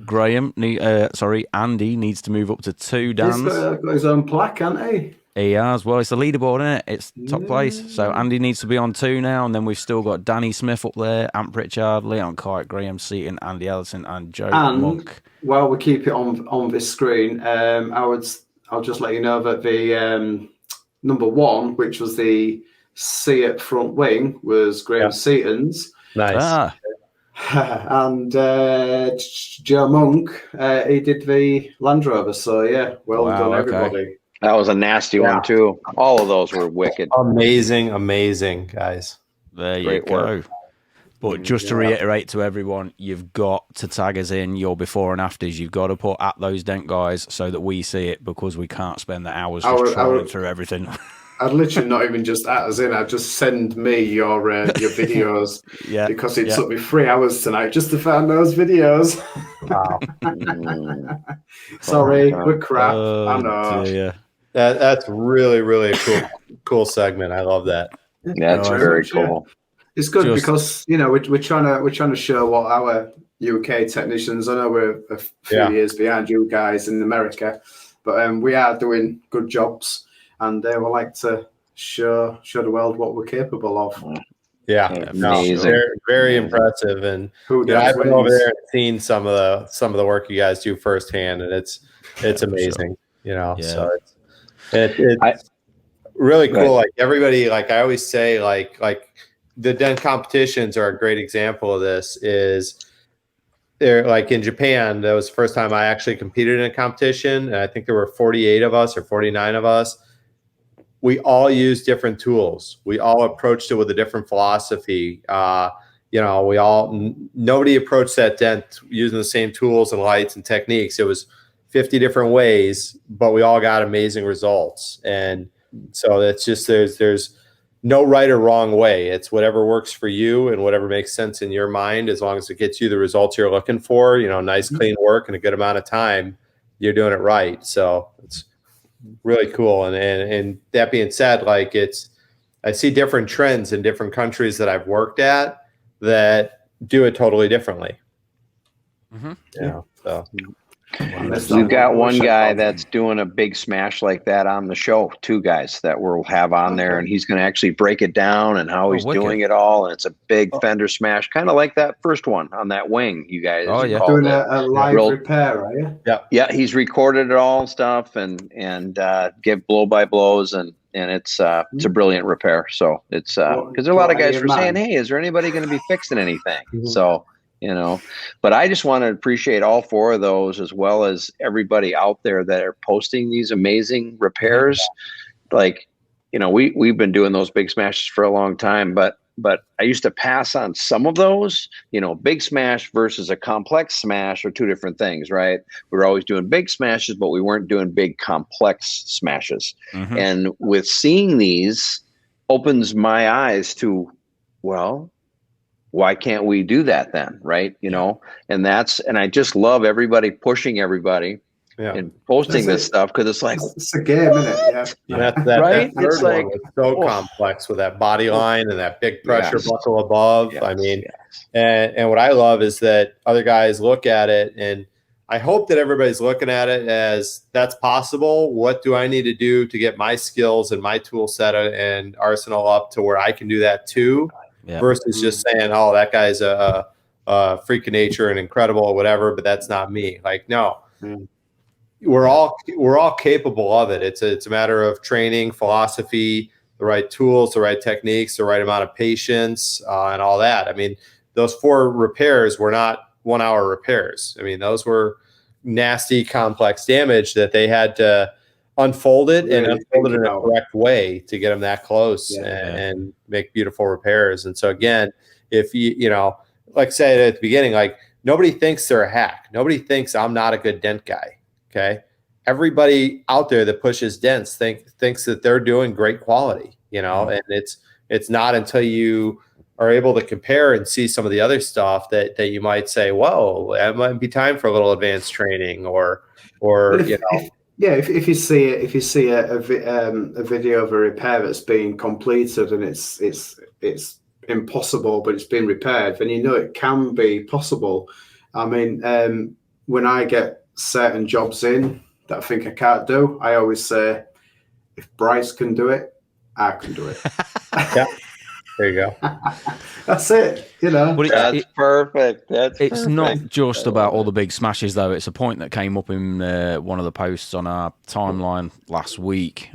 Graham, Andy needs to move up to 2. Dan's He's got his own plaque, hasn't he? He has. Well, it's the leaderboard, isn't it? It's top place. So Andy needs to be on 2 now, and then we've still got Danny Smith up there, Amp Pritchard, Leon Kite, Graham Seaton, Andy Ellison, and Joe Monk. While we keep it on this screen, I'll just let you know that the number 1, which was the Seat front wing, was Graham Seaton's. Nice. And Joe Monk, he did the Land Rover. So yeah, well done, everybody. That was a nasty one too. All of those were wicked. Amazing, guys. There you go. But just to reiterate to everyone, you've got to tag us in your before and afters. You've got to put at those Dent guys so that we see it, because we can't spend the hours just trolling through everything. I'd literally not even just at us in. I'd just send me your videos because it took me 3 hours tonight just to find those videos. Wow. Sorry, we're crap. I know. Dear. That's really a cool segment. I love that. That's very cool. It's good because we're trying to show what our UK technicians. I know we're a few years behind you guys in America, but we are doing good jobs, and they would like to show the world what we're capable of. Yeah, very impressive. And I've been over there and seen some of the work you guys do firsthand, and it's amazing. So it's really cool. Like everybody, like I always say, like the Dent competitions are a great example of this. Is they're like in Japan, that was the first time I actually competed in a competition, and I think there were 48 of us or 49 of us. We all used different tools. We all approached it with a different philosophy. Nobody approached that dent using the same tools and lights and techniques. It was 50 different ways, but we all got amazing results. And so that's just, there's no right or wrong way. It's whatever works for you and whatever makes sense in your mind, as long as it gets you the results you're looking for, nice, clean work in a good amount of time, you're doing it right. So it's really cool. And that being said, like I see different trends in different countries that I've worked at that do it totally differently. So we've got one guy that's doing a big smash like that on the show. 2 guys that we'll have on there, and he's going to actually break it down and how he's doing it all. And it's a big fender smash, kind of like that first one on that wing. You guys, doing a live repair, are you? Yeah. He's recorded it all and stuff, and give blow by blows, and it's a brilliant repair. So it's because there are a lot of guys were saying, "Hey, is there anybody going to be fixing anything?" So. But I just want to appreciate all 4 of those, as well as everybody out there that are posting these amazing repairs. Like, we've been doing those big smashes for a long time, but I used to pass on some of those. Big smash versus a complex smash are 2 different things, right? We were always doing big smashes, but we weren't doing big complex smashes. And with seeing these opens my eyes to, well, why can't we do that then? Right. And I just love everybody pushing everybody and posting this stuff, because it's like, it's a game, isn't it? Right. That it's like so complex with that body line and that big pressure buckle above. I mean, and what I love is that other guys look at it, and I hope that everybody's looking at it as that's possible. What do I need to do to get my skills and my tool set and arsenal up to where I can do that too? Versus just saying, "Oh, that guy's a freak of nature and incredible or whatever," but that's not me. Like, no, we're all capable of it. It's a matter of training, philosophy, the right tools, the right techniques, the right amount of patience, and all that. I mean, those 4 repairs were not 1-hour repairs. I mean, those were nasty, complex damage that they had to unfold it and unfold it in a correct way to get them that close and make beautiful repairs. And so again, if you know, like I said at the beginning, like nobody thinks they're a hack. Nobody thinks I'm not a good dent guy. Okay. Everybody out there that pushes dents thinks that they're doing great quality, you know, and it's not until you are able to compare and see some of the other stuff that you might say, whoa, it might be time for a little advanced training or you know. If you see a video of a repair that's being completed and it's impossible, but it's been repaired, then you know it can be possible. I mean, when I get certain jobs in that I think I can't do, I always say, if Bryce can do it, I can do it. Yeah. There you go. That's it. You know, that's perfect. It's not just about all the big smashes, though. It's a point that came up in one of the posts on our timeline last week.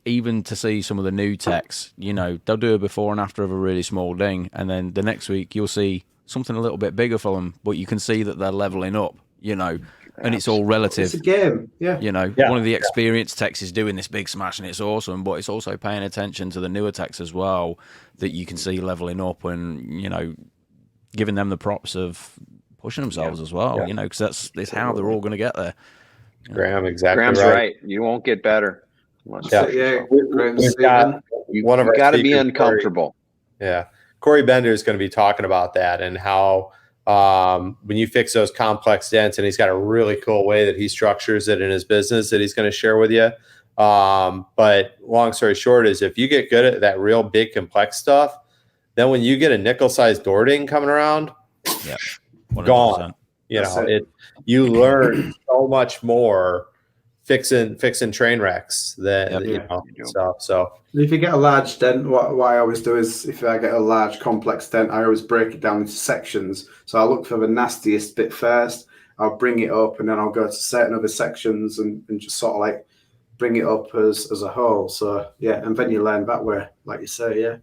Even to see some of the new techs, you know, they'll do a before and after of a really small ding, and then the next week you'll see something a little bit bigger for them, but you can see that they're leveling up. You know. And it's all relative. It's a game, You know, one of the experienced techs is doing this big smash, and it's awesome. But it's also paying attention to the newer techs as well that you can see leveling up, and you know, giving them the props of pushing themselves as well. You know, because that's how they're all going to get there. Graham, exactly. Graham's right. You won't get better. We've got one of our got to be uncomfortable. Corey Bender is going to be talking about that and how. When you fix those complex dents, and he's got a really cool way that he structures it in his business that he's going to share with you. But long story short is if you get good at that real big complex stuff, then when you get a nickel-sized door ding coming around, gone. You know, you learn so much more fixing train wrecks than you know stuff. So if you get a large dent, what I always do is if I get a large complex dent, I always break it down into sections. So I look for the nastiest bit first. I'll bring it up, and then I'll go to certain other sections and just sort of like bring it up as a whole. So and then you learn that way, like you say.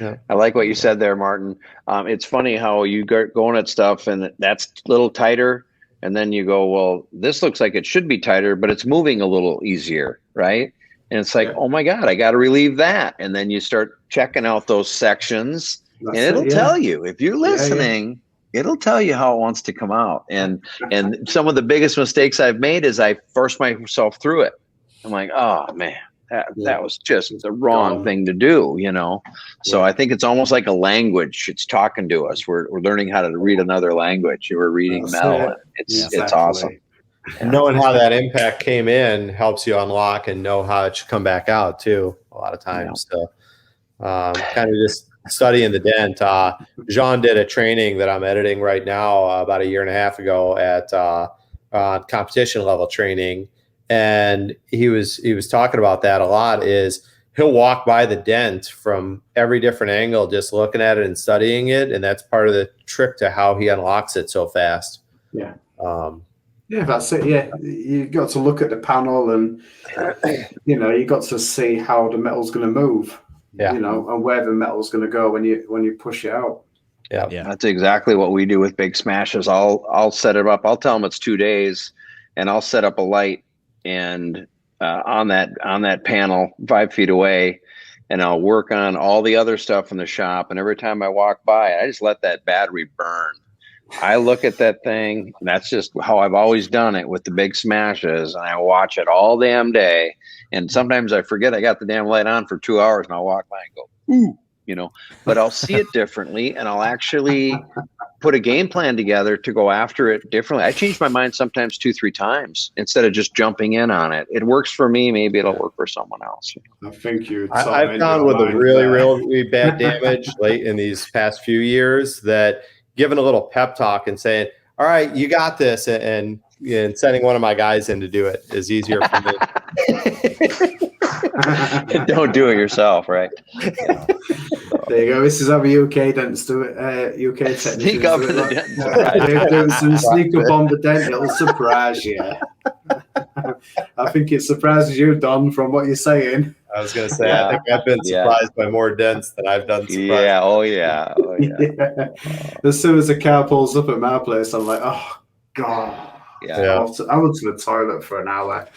I like what you said there, Martin. It's funny how you get going at stuff and that's a little tighter. And then you go, well, this looks like it should be tighter, but it's moving a little easier, right? And it's like, oh my God, I got to relieve that. And then you start checking out those sections, and it'll tell you if you're listening. It'll tell you how it wants to come out. And some of the biggest mistakes I've made is I forced myself through it. I'm like, oh man, that was just the wrong thing to do, you know? So I think it's almost like a language. It's talking to us. We're learning how to read another language. We're reading metal. It's awesome. Knowing how that impact came in helps you unlock and know how it should come back out too, a lot of times. So kind of just studying the dent. Jean did a training that I'm editing right now about 1.5 years ago at competition level training. And he was talking about that a lot. Is he'll walk by the dent from every different angle, just looking at it and studying it, and that's part of the trick to how he unlocks it so fast. That's it. You got to look at the panel, and you got to see how the metal's going to move. You know, and where the metal's going to go when you push it out. That's exactly what we do with big smashes. I'll set it up. I'll tell them it's 2 days, and I'll set up a light and on that panel 5 feet away, and I'll work on all the other stuff in the shop. And every time I walk by, I just let that battery burn. I look at that thing, and that's just how I've always done it with the big smashes, and I watch it all damn day. And sometimes I forget I got the damn light on for 2 hours, and I'll walk by and go, ooh, you know, but I'll see it differently, and I'll actually put a game plan together to go after it differently. I change my mind sometimes 2-3 times instead of just jumping in on it. It works for me. Maybe it'll work for someone else. I think I've found with the really bad damage late in these past few years that giving a little pep talk and saying, all right, you got this, and sending one of my guys in to do it is easier for me. Don't do it yourself, right? There you go. This is how the UK dents do it. UK sneak up in the dent. Sneak up on the dent. It'll surprise you. I think it surprises you, Don, from what you're saying. I was going to say, I think I've been surprised by more dents than I've done surprised. Yeah. Oh yeah. Oh yeah. Yeah. As soon as the car pulls up at my place, I'm like, oh God. Yeah. I went to the toilet for an hour.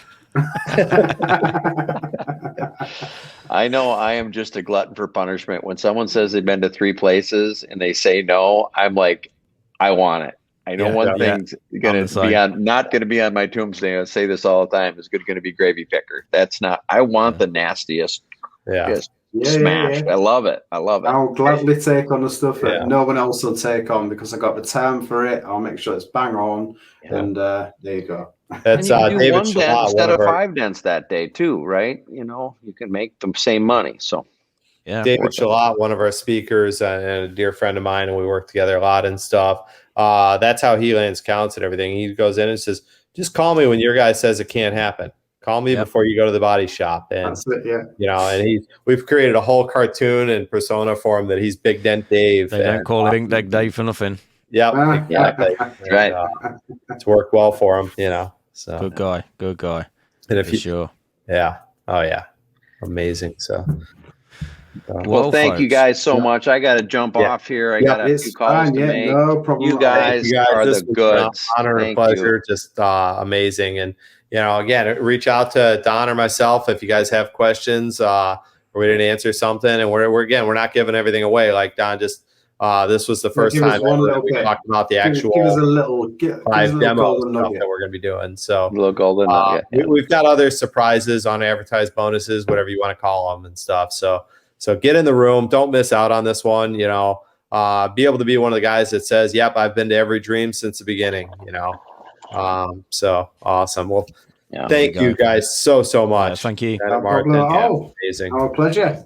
I know I am just a glutton for punishment. When someone says they've been to 3 places and they say no, I'm like, I want it. I know one thing's going to be not going to be on my tombstone. I say this all the time. Is going to be gravy picker. That's not. I want the nastiest. Just smash. I love it. I'll gladly take on the stuff that no one else will take on because I got the time for it. I'll make sure it's bang on, and there you go. That's and you David one dent Shalat, instead of 5 dents that day too, right? You can make the same money. So David Shalat, one of our speakers and a dear friend of mine, and we work together a lot and stuff. That's how he lands counts and everything. He goes in and says, "Just call me when your guy says it can't happen. Call me before you go to the body shop." And that's it, and we've created a whole cartoon and persona for him that he's Big Dent Dave. They don't call him Big Dent Dave for nothing. Yep, exactly. Right. It's worked well for him, So good guy. And if sure. Yeah. Oh yeah. Amazing. So. Well, thank you guys so much. I got to jump off here. I got a few calls to make. No problem. You guys are the goods. Honor and pleasure. Just amazing. And again, reach out to Don or myself if you guys have questions or we didn't answer something. And we're not giving everything away. Like Don just this was the first time that we talked about the actual give us a little live demo stuff that we're going to be doing. So a little golden nugget. We've got other surprises on advertised bonuses, whatever you want to call them and stuff. So get in the room. Don't miss out on this one. Be able to be one of the guys that says, "Yep, I've been to every dream since the beginning." So awesome. Well, thank you guys so much. Thank you. No problem at all. Amazing. Our pleasure.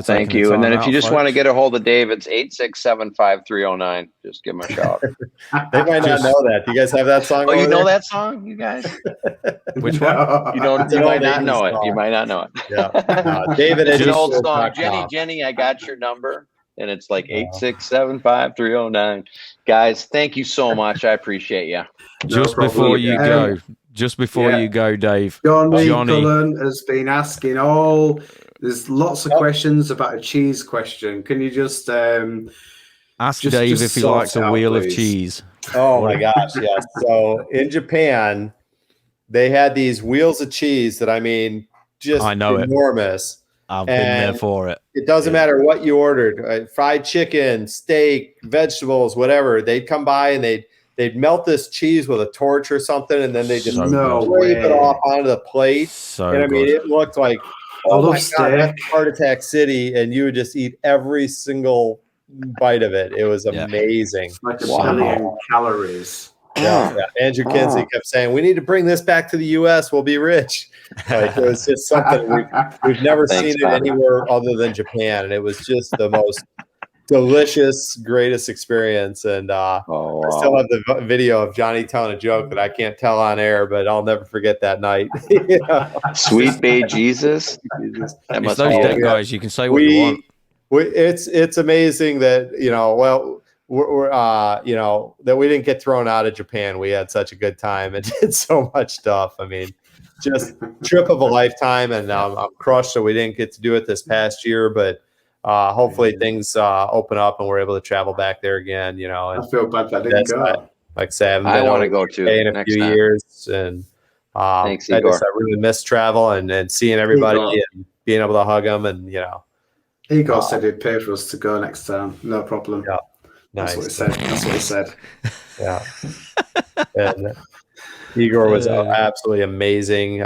Thank you. And then if you just want to get a hold of Dave, it's 867-5309. Just give him a shout. They might not know that. Do you guys have that song? Oh, you know that song, you guys? Which one? You might not know it. You might not know it. Yeah. David, it's an old song. Jenny, I got your number. And it's like 867-5309. Guys, thank you so much. I appreciate you. Just before you go, Dave. Johnny Cullen has been asking there's lots of questions about a cheese question. Can you just ask Dave if he likes a wheel of cheese? Oh my gosh, yes. So in Japan, they had these wheels of cheese that just enormous. I've been there for it. It doesn't matter what you ordered, fried chicken, steak, vegetables, whatever. They'd come by and they'd melt this cheese with a torch or something, and then they just scrape it off onto the plate. It looked like that's Heart Attack City, and you would just eat every single bite of it. It was amazing. It's like a billion calories. Yeah. Andrew Kinsey kept saying, "We need to bring this back to the U.S. We'll be rich." It was just something we've never seen it anywhere other than Japan, and it was just the most delicious, greatest experience. And I still have the video of Johnny telling a joke that I can't tell on air, but I'll never forget that night. Sweet Bay Jesus. That must those dead guys. You can say what you want. It's amazing that we're that we didn't get thrown out of Japan. We had such a good time and did so much stuff. Just trip of a lifetime, and I'm crushed that we didn't get to do it this past year, but hopefully things open up and we're able to travel back there again. And I feel bad that I didn't go. Like I said, I want to go to in a few years, and thanks, I really miss travel and seeing everybody and being able to hug them, and Igor said he'd pay for us to go next time. No problem. Yeah. Nice. That's what he said. Yeah. And Igor was absolutely amazing.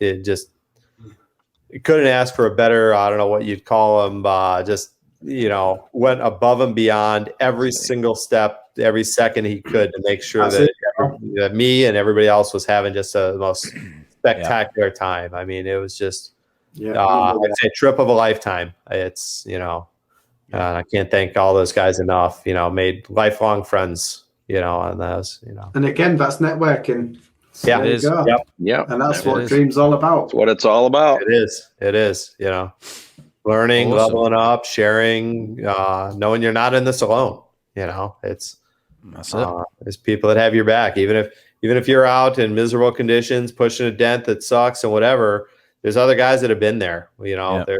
It couldn't ask for a better, I don't know what you'd call him, went above and beyond every single step, every second he could to make sure that me and everybody else was having just the most spectacular time. It was just, I'd say trip of a lifetime. It's, I can't thank all those guys enough, made lifelong friends, on those, And again, that's networking. So it is. Yep. And that's what Dream's all about. That's what it's all about. It is, learning, leveling up, sharing, knowing you're not in this alone. It's there's people that have your back, even if you're out in miserable conditions, pushing a dent that sucks and whatever. there's other guys that have been there, they're,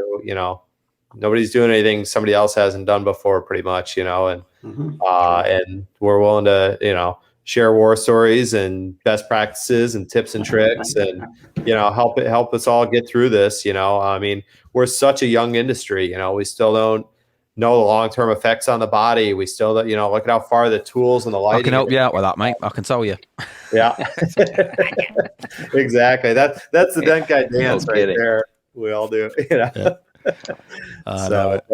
nobody's doing anything somebody else hasn't done before pretty much, and, and we're willing to, share war stories and best practices and tips and tricks and, help us all get through this. I mean, we're such a young industry, we still don't know the long-term effects on the body. We still, look at how far the tools and the lighting. I can help you out with that, mate. I can tell you. Yeah, exactly. That's the dent guy dance right there. We all do, Yeah. So, but,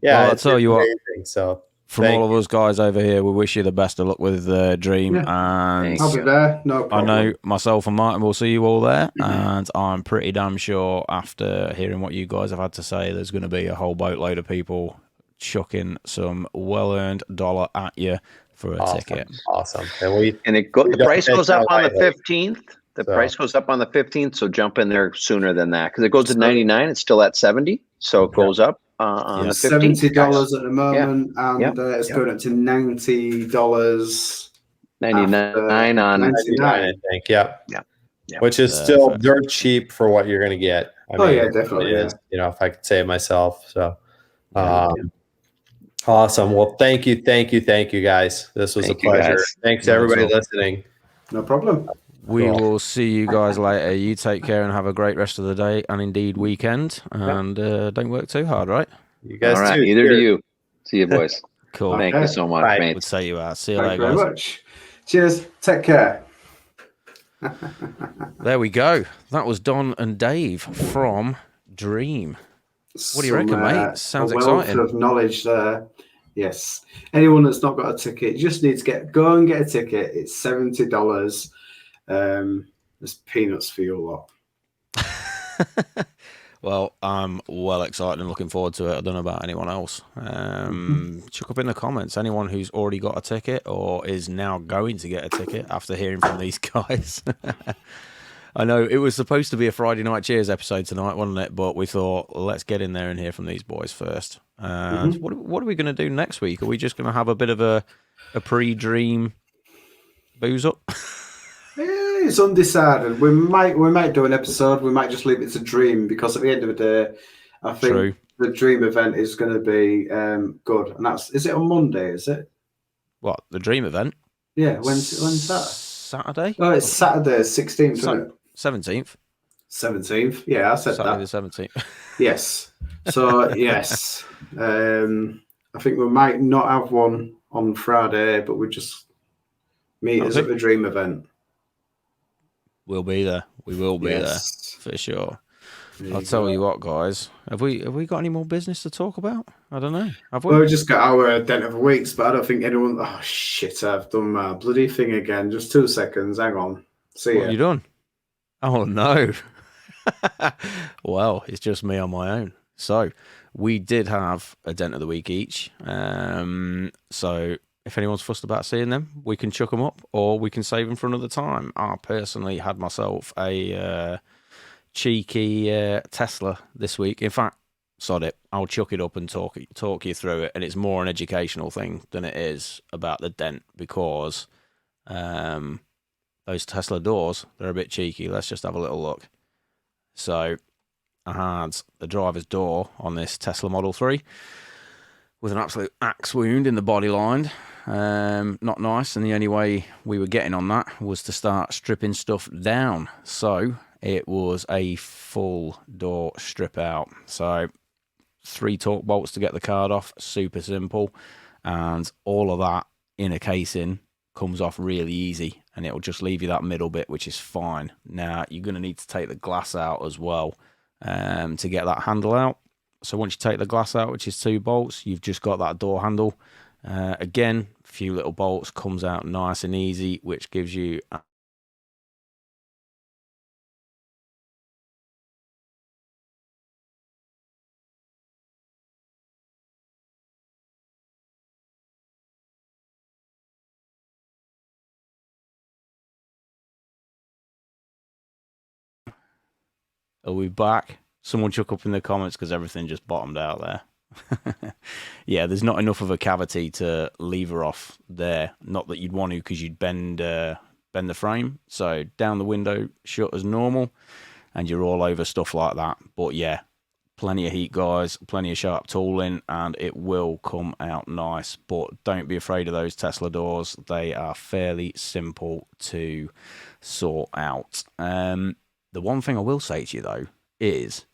well, I'll tell you amazing. what. So from all of us guys over here, we wish you the best of luck with Dream. And I'll be there. No problem. I know myself and Martin will see you all there, and I'm pretty damn sure after hearing what you guys have had to say, there's going to be a whole boatload of people chucking some well-earned dollar at you for a ticket. Awesome. And the price goes up on the 15th. The price goes up on the 15th, so jump in there sooner than that because it goes to 99. It's still at 70, so it goes up on the 15th. $70 at the moment, and it's going up to $90. 99 on 99, I think. Yeah. Which is still dirt cheap for what you're going to get. I mean, yeah, definitely. It is, if I could say it myself. So, awesome. Well, thank you, guys. This was a pleasure. Thanks to everybody listening. No problem. We will see you guys later. You take care and have a great rest of the day and indeed weekend. And don't work too hard, right? You guys all right, too. Either do you. See you, boys. Cool. Thank you so much, mate. Would say you out. See you Thank later, you very guys. much. Cheers. Take care. There we go. That was Don and Dave from Dream. What do you reckon, mate? Sounds exciting. Of knowledge there. Yes. Anyone that's not got a ticket, you just need to go and get a ticket. It's $70. There's peanuts for your lot. Well, I'm well excited and looking forward to it. I don't know about anyone else. Chuck up in the comments anyone who's already got a ticket or is now going to get a ticket after hearing from these guys. I know it was supposed to be a Friday Night Cheers episode tonight, wasn't it? But we thought, let's get in there and hear from these boys first. And what are we going to do next week? Are we just going to have a bit of a pre-Dream booze up? It's undecided. We might do an episode. We might just leave it to Dream because at the end of the day, I think the Dream event is going to be good. And is it on Monday? Is it? What, the Dream event? Yeah. When's that? Saturday? Oh, it's Saturday, 16th, isn't it? 17th. 17th. Yeah, I said Saturday that. the 17th. Yes. So yes, I think we might not have one on Friday, but we just meet us at the Dream event. We'll be there. We will be there for sure. I'll tell you what, guys. Have we got any more business to talk about? I don't know. Have we? Well, we just got our dent of the weeks, but I don't think anyone. Oh shit! I've done my bloody thing again. Just 2 seconds. Hang on. See what have you done? Oh no. Well, it's just me on my own. So we did have a dent of the week each. So if anyone's fussed about seeing them, we can chuck them up or we can save them for another time. I personally had myself a cheeky Tesla this week. In fact, sod it, I'll chuck it up and talk you through it. And it's more an educational thing than it is about the dent because those Tesla doors, they're a bit cheeky. Let's just have a little look. So I had the driver's door on this Tesla Model 3 with an absolute axe wound in the body line. Not nice, and the only way we were getting on that was to start stripping stuff down. So it was a full door strip out. So 3 torque bolts to get the card off, super simple, and all of that in a casing comes off really easy, and it'll just leave you that middle bit, which is fine. Now you're going to need to take the glass out as well to get that handle out. So once you take the glass out, which is 2 bolts, you've just got that door handle. Again, a few little bolts, comes out nice and easy, which gives you are we back? Someone chuck up in the comments because everything just bottomed out there. Yeah, there's not enough of a cavity to lever off there. Not that you'd want to because you'd bend the frame. So down the window shut as normal. and you're all over stuff like that. But yeah, plenty of heat, guys, plenty of sharp tooling, and it will come out nice. But don't be afraid of those Tesla doors. They are fairly simple to sort out. The one thing I will say to you, though, is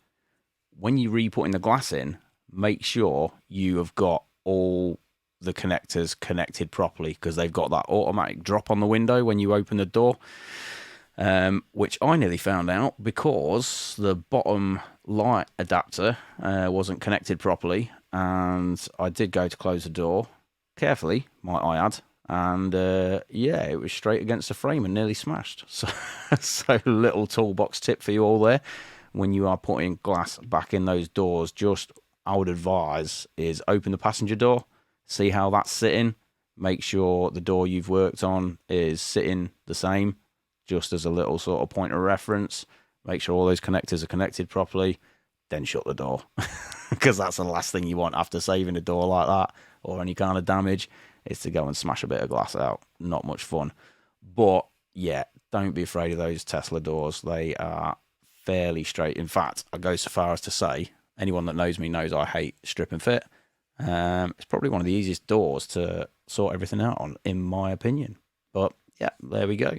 when you're re-putting the glass in, make sure you have got all the connectors connected properly, because they've got that automatic drop on the window when you open the door. Which I nearly found out because the bottom light adapter wasn't connected properly, and I did go to close the door carefully, might I add, and yeah, it was straight against the frame and nearly smashed. So little toolbox tip for you all there: when you are putting glass back in those doors, just I would advise is open the passenger door, see how that's sitting, make sure the door you've worked on is sitting the same, just as a little sort of point of reference. Make sure all those connectors are connected properly, then shut the door. Because that's the last thing you want after saving a door like that, or any kind of damage, is to go and smash a bit of glass out. Not much fun. But yeah, don't be afraid of those Tesla doors. They are fairly straight. In fact, I go so far as to say, anyone that knows me knows I hate strip and fit. It's probably one of the easiest doors to sort everything out on, in my opinion. But yeah, there we go.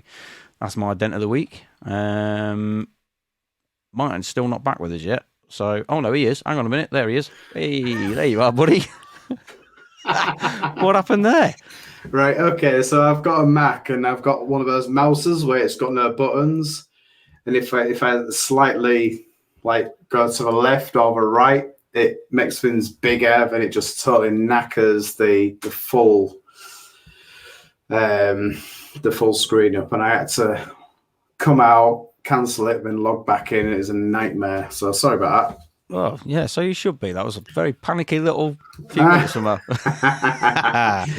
That's my dent of the week. Martin's still not back with us yet. So, oh no, he is. Hang on a minute. There he is. Hey, there you are, buddy. What happened there? Right, okay, so I've got a Mac and I've got one of those mouses where it's got no buttons. And if I slightly like go to the left or the right, it makes things bigger, then it just totally knackers the full screen up, and I had to come out, cancel it, then log back in. It was a nightmare. So sorry about that. Oh, yeah, so you should be. That was a very panicky little few minutes from her.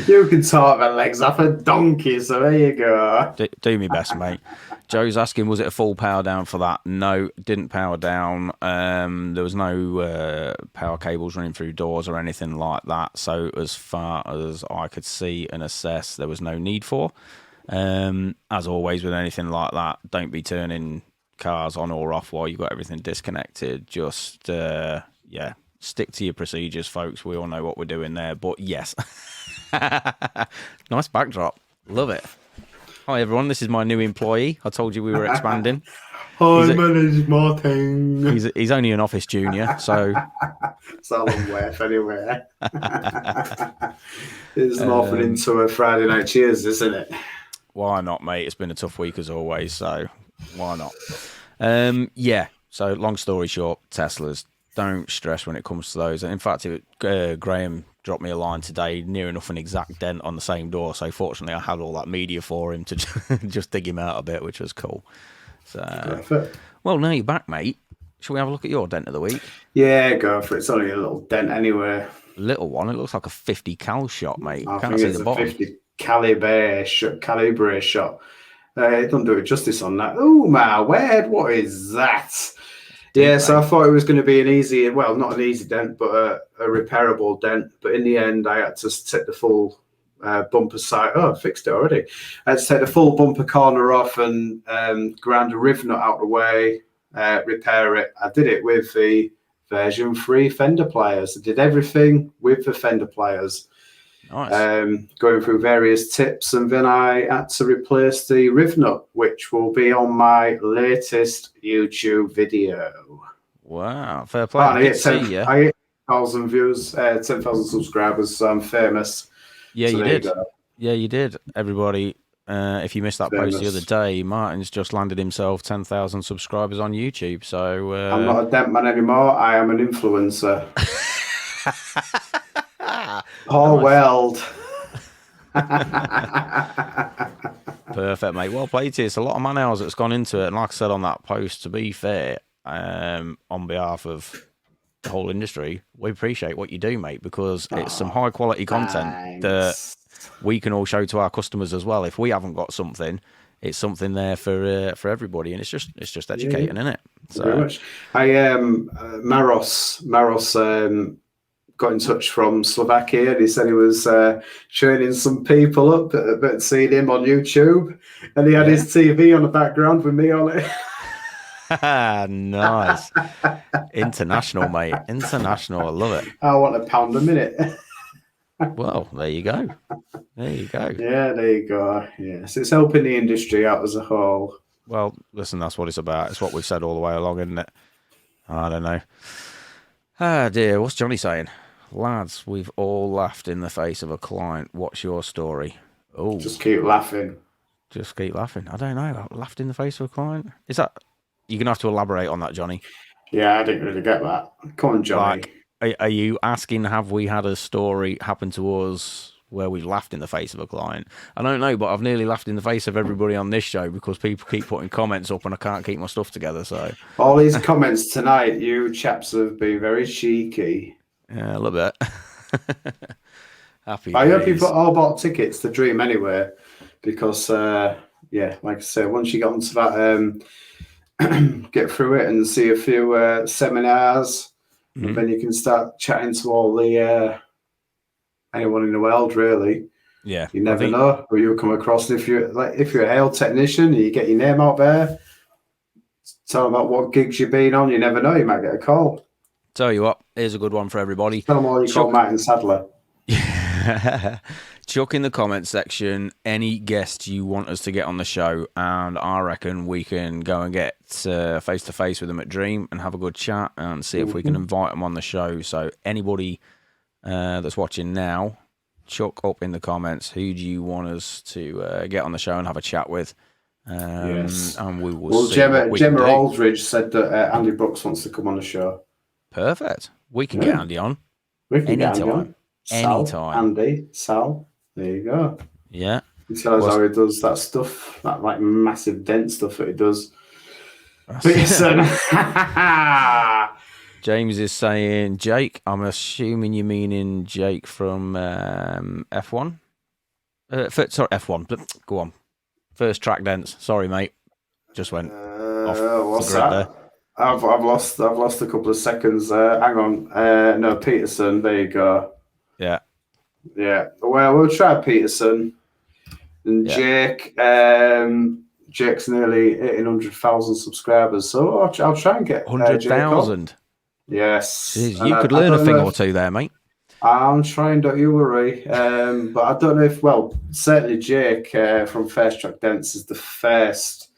You can talk my legs off a donkey, so there you go. Do me best, mate. Joe's asking, was it a full power down for that? No, didn't power down. There was no power cables running through doors or anything like that. So as far as I could see and assess, there was no need for. As always with anything like that, don't be turning cars on or off while you've got everything disconnected. Just stick to your procedures, folks. We all know what we're doing there. But yes, nice backdrop, love it. Hi everyone, this is my new employee. I told you we were expanding. Hi, my name's Martin. He's only an office junior, so it's all I'm worth anyway. It's morphing into a Friday night cheers, isn't it? Why not, mate? It's been a tough week as always, so why not? Yeah, so long story short, Teslas, don't stress when it comes to those. And in fact, Graham dropped me a line today, near enough an exact dent on the same door. So fortunately, I had all that media for him to just dig him out a bit, which was cool. So, Perfect. Well, now you're back, mate. Shall we have a look at your dent of the week? Yeah, go for it. It's only a little dent anyway. Little one. It looks like a 50 cal shot, mate. I Can't think see it's the a bottom. 50 calibre shot. It doesn't do it justice on that. Oh my word, what is that? Yeah, so I thought it was going to be an easy, well, not an easy dent, but a repairable dent. But in the end, I had to take the full bumper side. Oh, I fixed it already. I had to take the full bumper corner off and grind a riv nut out the way, repair it. I did it with the version 3 fender pliers. I did everything with the fender pliers. Nice. Going through various tips, and then I had to replace the riv nut, which will be on my latest YouTube video. Wow, fair play. I hit 10,000 views, 10,000 subscribers, so I'm famous. Yeah, so you did. Yeah, you did. Everybody, if you missed that post the other day, Martin's just landed himself 10,000 subscribers on YouTube. So I'm not a dent man anymore. I am an influencer. Oh, Weld. Perfect, mate. Well played to you. It's a lot of man hours that's gone into it. And like I said on that post, to be fair, on behalf of the whole industry, we appreciate what you do, mate, because it's some high quality content that we can all show to our customers as well. If we haven't got something, it's something there for everybody, and it's just educating, isn't it? So very much. Maros got in touch from Slovakia, and he said he was training some people up that seen him on YouTube, and he had his TV on the background with me on it. Nice. International, mate. International. I love it. I want £1 a minute. Well, there you go. There you go. Yeah, there you go. Yes, it's helping the industry out as a whole. Well, listen, that's what it's about. It's what we've said all the way along, isn't it? I don't know. Ah, dear. What's Johnny saying? Lads, we've all laughed in the face of a client. What's your story? Oh, Just keep laughing. just keep laughing. I don't know. Laughed in the face of a client? Is that... You're going to have to elaborate on that, Johnny. Yeah, I didn't really get that. Come on, Johnny. Are you asking, have we had a story happen to us where we've laughed in the face of a client? I don't know, but I've nearly laughed in the face of everybody on this show because people keep putting comments up and I can't keep my stuff together. So All these comments tonight, you chaps have been very cheeky. yeah, a little bit. Happy I hope days. you've all bought tickets to Dream anyway, because yeah, like I say, once you get onto that, get through it and see a few seminars, and then you can start chatting to all the anyone in the world. Really, Yeah, you never know who you'll come across. And if you're a hail technician, you get your name out there, tell them about what gigs you've been on. You never know, you might get a call. Tell you what, here's a good one for everybody. Tell them all you call Martin Sadler. Chuck in the comments section any guests you want us to get on the show, and I reckon we can go and get face to face with them at Dream and have a good chat and see if we can invite them on the show. So anybody that's watching now, chuck up in the comments who do you want us to get on the show and have a chat with. Yes, and we will. Well, see what we can Gemma do. Aldridge said that Andy Brooks wants to come on the show. Perfect. We can get Andy on. We can get Andy Anytime. on. Sal, Anytime. Andy, Sal. There you go. Yeah. He tells us how he does that stuff, that like massive dent stuff that he does. Peterson. James is saying, Jake, I'm assuming you meaning Jake from F1? Sorry, F1. Go on. First track dents. Sorry, mate. Just went off What's the grid that? there. I've lost a couple of seconds. Hang on. No, Peterson. There you go. Yeah. Yeah. Well, we'll try Peterson. And Yeah. Jake. Jake's nearly 100,000 subscribers, so I'll try and get 100,000. Yes. Jeez, And you could learn a thing or two there, mate. I'm trying, don't you worry. But I don't know if, certainly Jake from First Track Dents is the first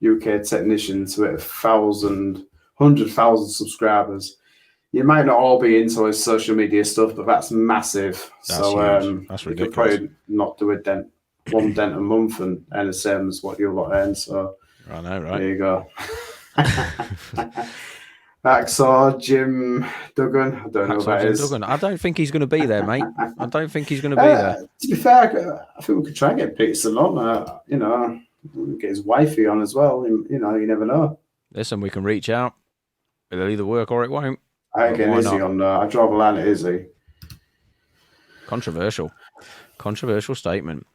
UK technician to hit 100,000 subscribers. You might not all be into his social media stuff, but that's massive. That's huge. That's you ridiculous. could probably not do one dent a month and earn the same as what you lot earn. So I know, right? there you go. Hacksaw Jim Duggan. I don't know who that is. Duggan. I don't think he's going to be there, mate. I don't think he's going to be there. To be fair, I think we could try and get Peterson on. Get his wifey on as well. You never know. Listen, we can reach out. It'll either work or it won't. I ain't getting Izzy on. I draw the line at Izzy. Controversial statement.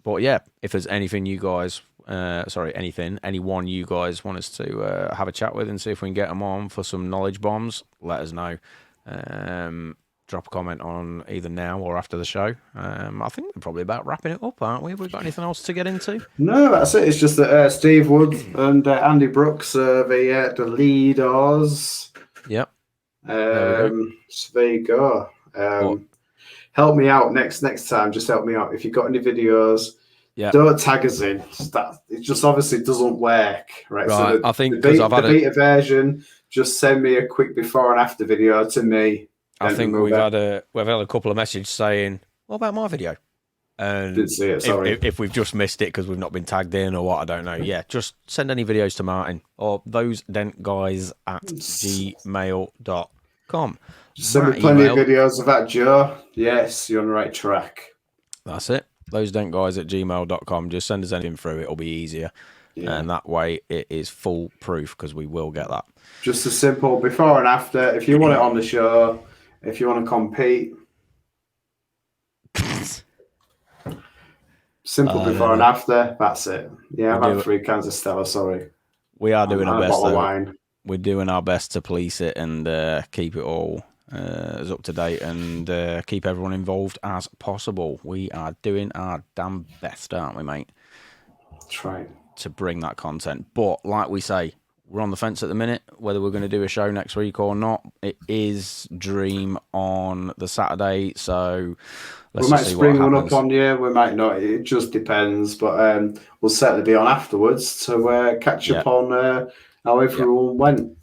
But yeah, if there's anything you guys, anyone you guys want us to have a chat with and see if we can get them on for some knowledge bombs, let us know. Drop a comment on either now or after the show. I think we're probably about wrapping it up, aren't we? Have we got anything else to get into? No, that's it. It's just that Steve Wood and Andy Brooks are the leaders. Yep. So there you go. Help me out next time. Just help me out. If you've got any videos, don't tag us in. It just obviously doesn't work, right? So I think because I've had the beta version, just send me a quick before and after video to me. I think we've had a couple of messages saying, "What about my video?" And didn't see it. Sorry, if we've just missed it because we've not been tagged in or what, I don't know. Yeah, just send any videos to Martin or those dent guys at gmail.com. Send me plenty of videos of that, Joe. Yes, you're on the right track. That's it. Those dent guys at gmail.com. Just send us anything through. It'll be easier. Yeah. And that way it is foolproof because we will get that. Just a simple before and after. If you want it on the show, if you want to compete. Simple before and after. That's it. Yeah, I've had 3 cans of Stella. Sorry. We are doing our best. Bottle of wine. We're doing our best to police it and keep it all as up to date and keep everyone involved as possible. We are doing our damn best, aren't we, mate? That's right. To bring that content. But like we say, we're on the fence at the minute whether we're going to do a show next week or not. It is Dream on the Saturday, so let's we might see spring what one happens. up on you. We might not. It just depends. But we'll certainly be on afterwards to catch up on how everyone went.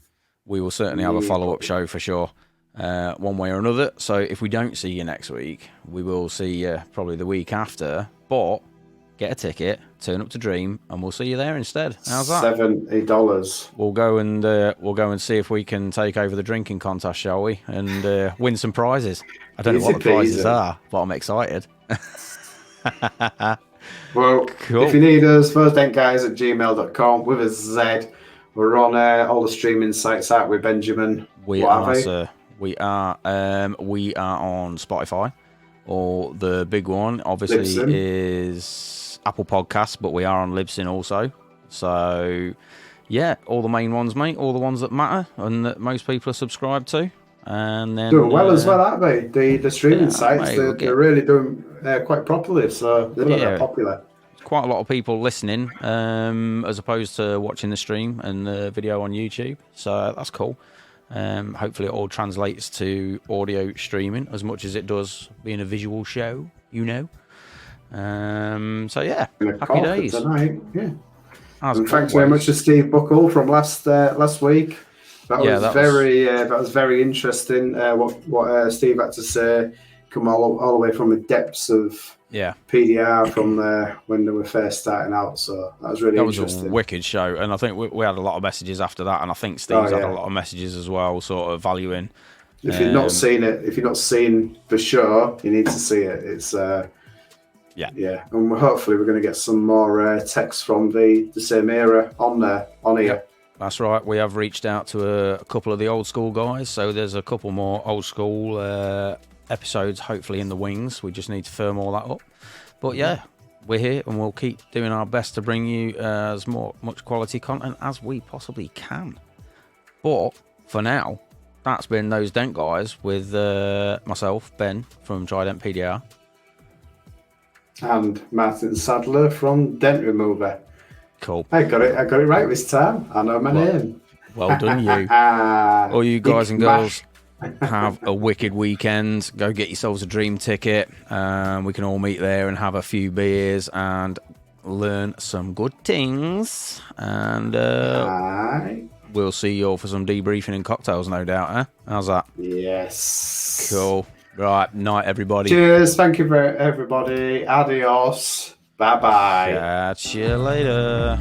We will certainly have a follow-up show for sure, one way or another. So if we don't see you next week, we will see you probably the week after. But get a ticket, turn up to Dream, and we'll see you there instead. How's that? $70. We'll go and see if we can take over the drinking contest, shall we? And win some prizes. I don't know what the prizes are, but I'm excited. Well, Cool. If you need us, firstdentguys@gmail.com with a Z. We're on all the streaming sites out with Benjamin. We are, sir. We are on Spotify, or the big one, obviously, Libsyn. is Apple Podcasts, but we are on Libsyn also. So, yeah, all the main ones, mate. All the ones that matter and that most people are subscribed to. And then Doing well as well, aren't they? The streaming sites, mate, they're really doing quite properly. So they're not that popular. Quite a lot of people listening, as opposed to watching the stream and the video on YouTube. So that's cool. Hopefully it all translates to audio streaming as much as it does being a visual show, you know. So yeah, happy days. Tonight. Yeah. And thanks very much to Steve Buckle from last week. That was very interesting. What Steve had to say, come all the way from the depths of PDR from when they were first starting out. So that was really interesting. That was a wicked show, and I think we had a lot of messages after that, and I think Steve's had a lot of messages as well, sort of valuing. If you've not seen it, if you've not seen the show, you need to see it. It's and hopefully we're going to get some more texts from the same era on here. Yep. That's right. We have reached out to a couple of the old school guys, so there's a couple more old school episodes hopefully in the wings. We just need to firm all that up. But yeah, we're here and we'll keep doing our best to bring you as much quality content as we possibly can. But for now, that's been Those Dent Guys with myself, Ben from Trident PDR. And Martin Sadler from Dent Remover. Cool. I got it right this time. I know my name. Well done, you. All you guys and girls, have a wicked weekend. Go get yourselves a Dream ticket. We can all meet there and have a few beers and learn some good things. And we'll see you all for some debriefing and cocktails, no doubt. Huh? How's that? Yes. Cool. Right. Night, everybody. Cheers. Thank you for everybody. Adios. Bye-bye. Catch you later.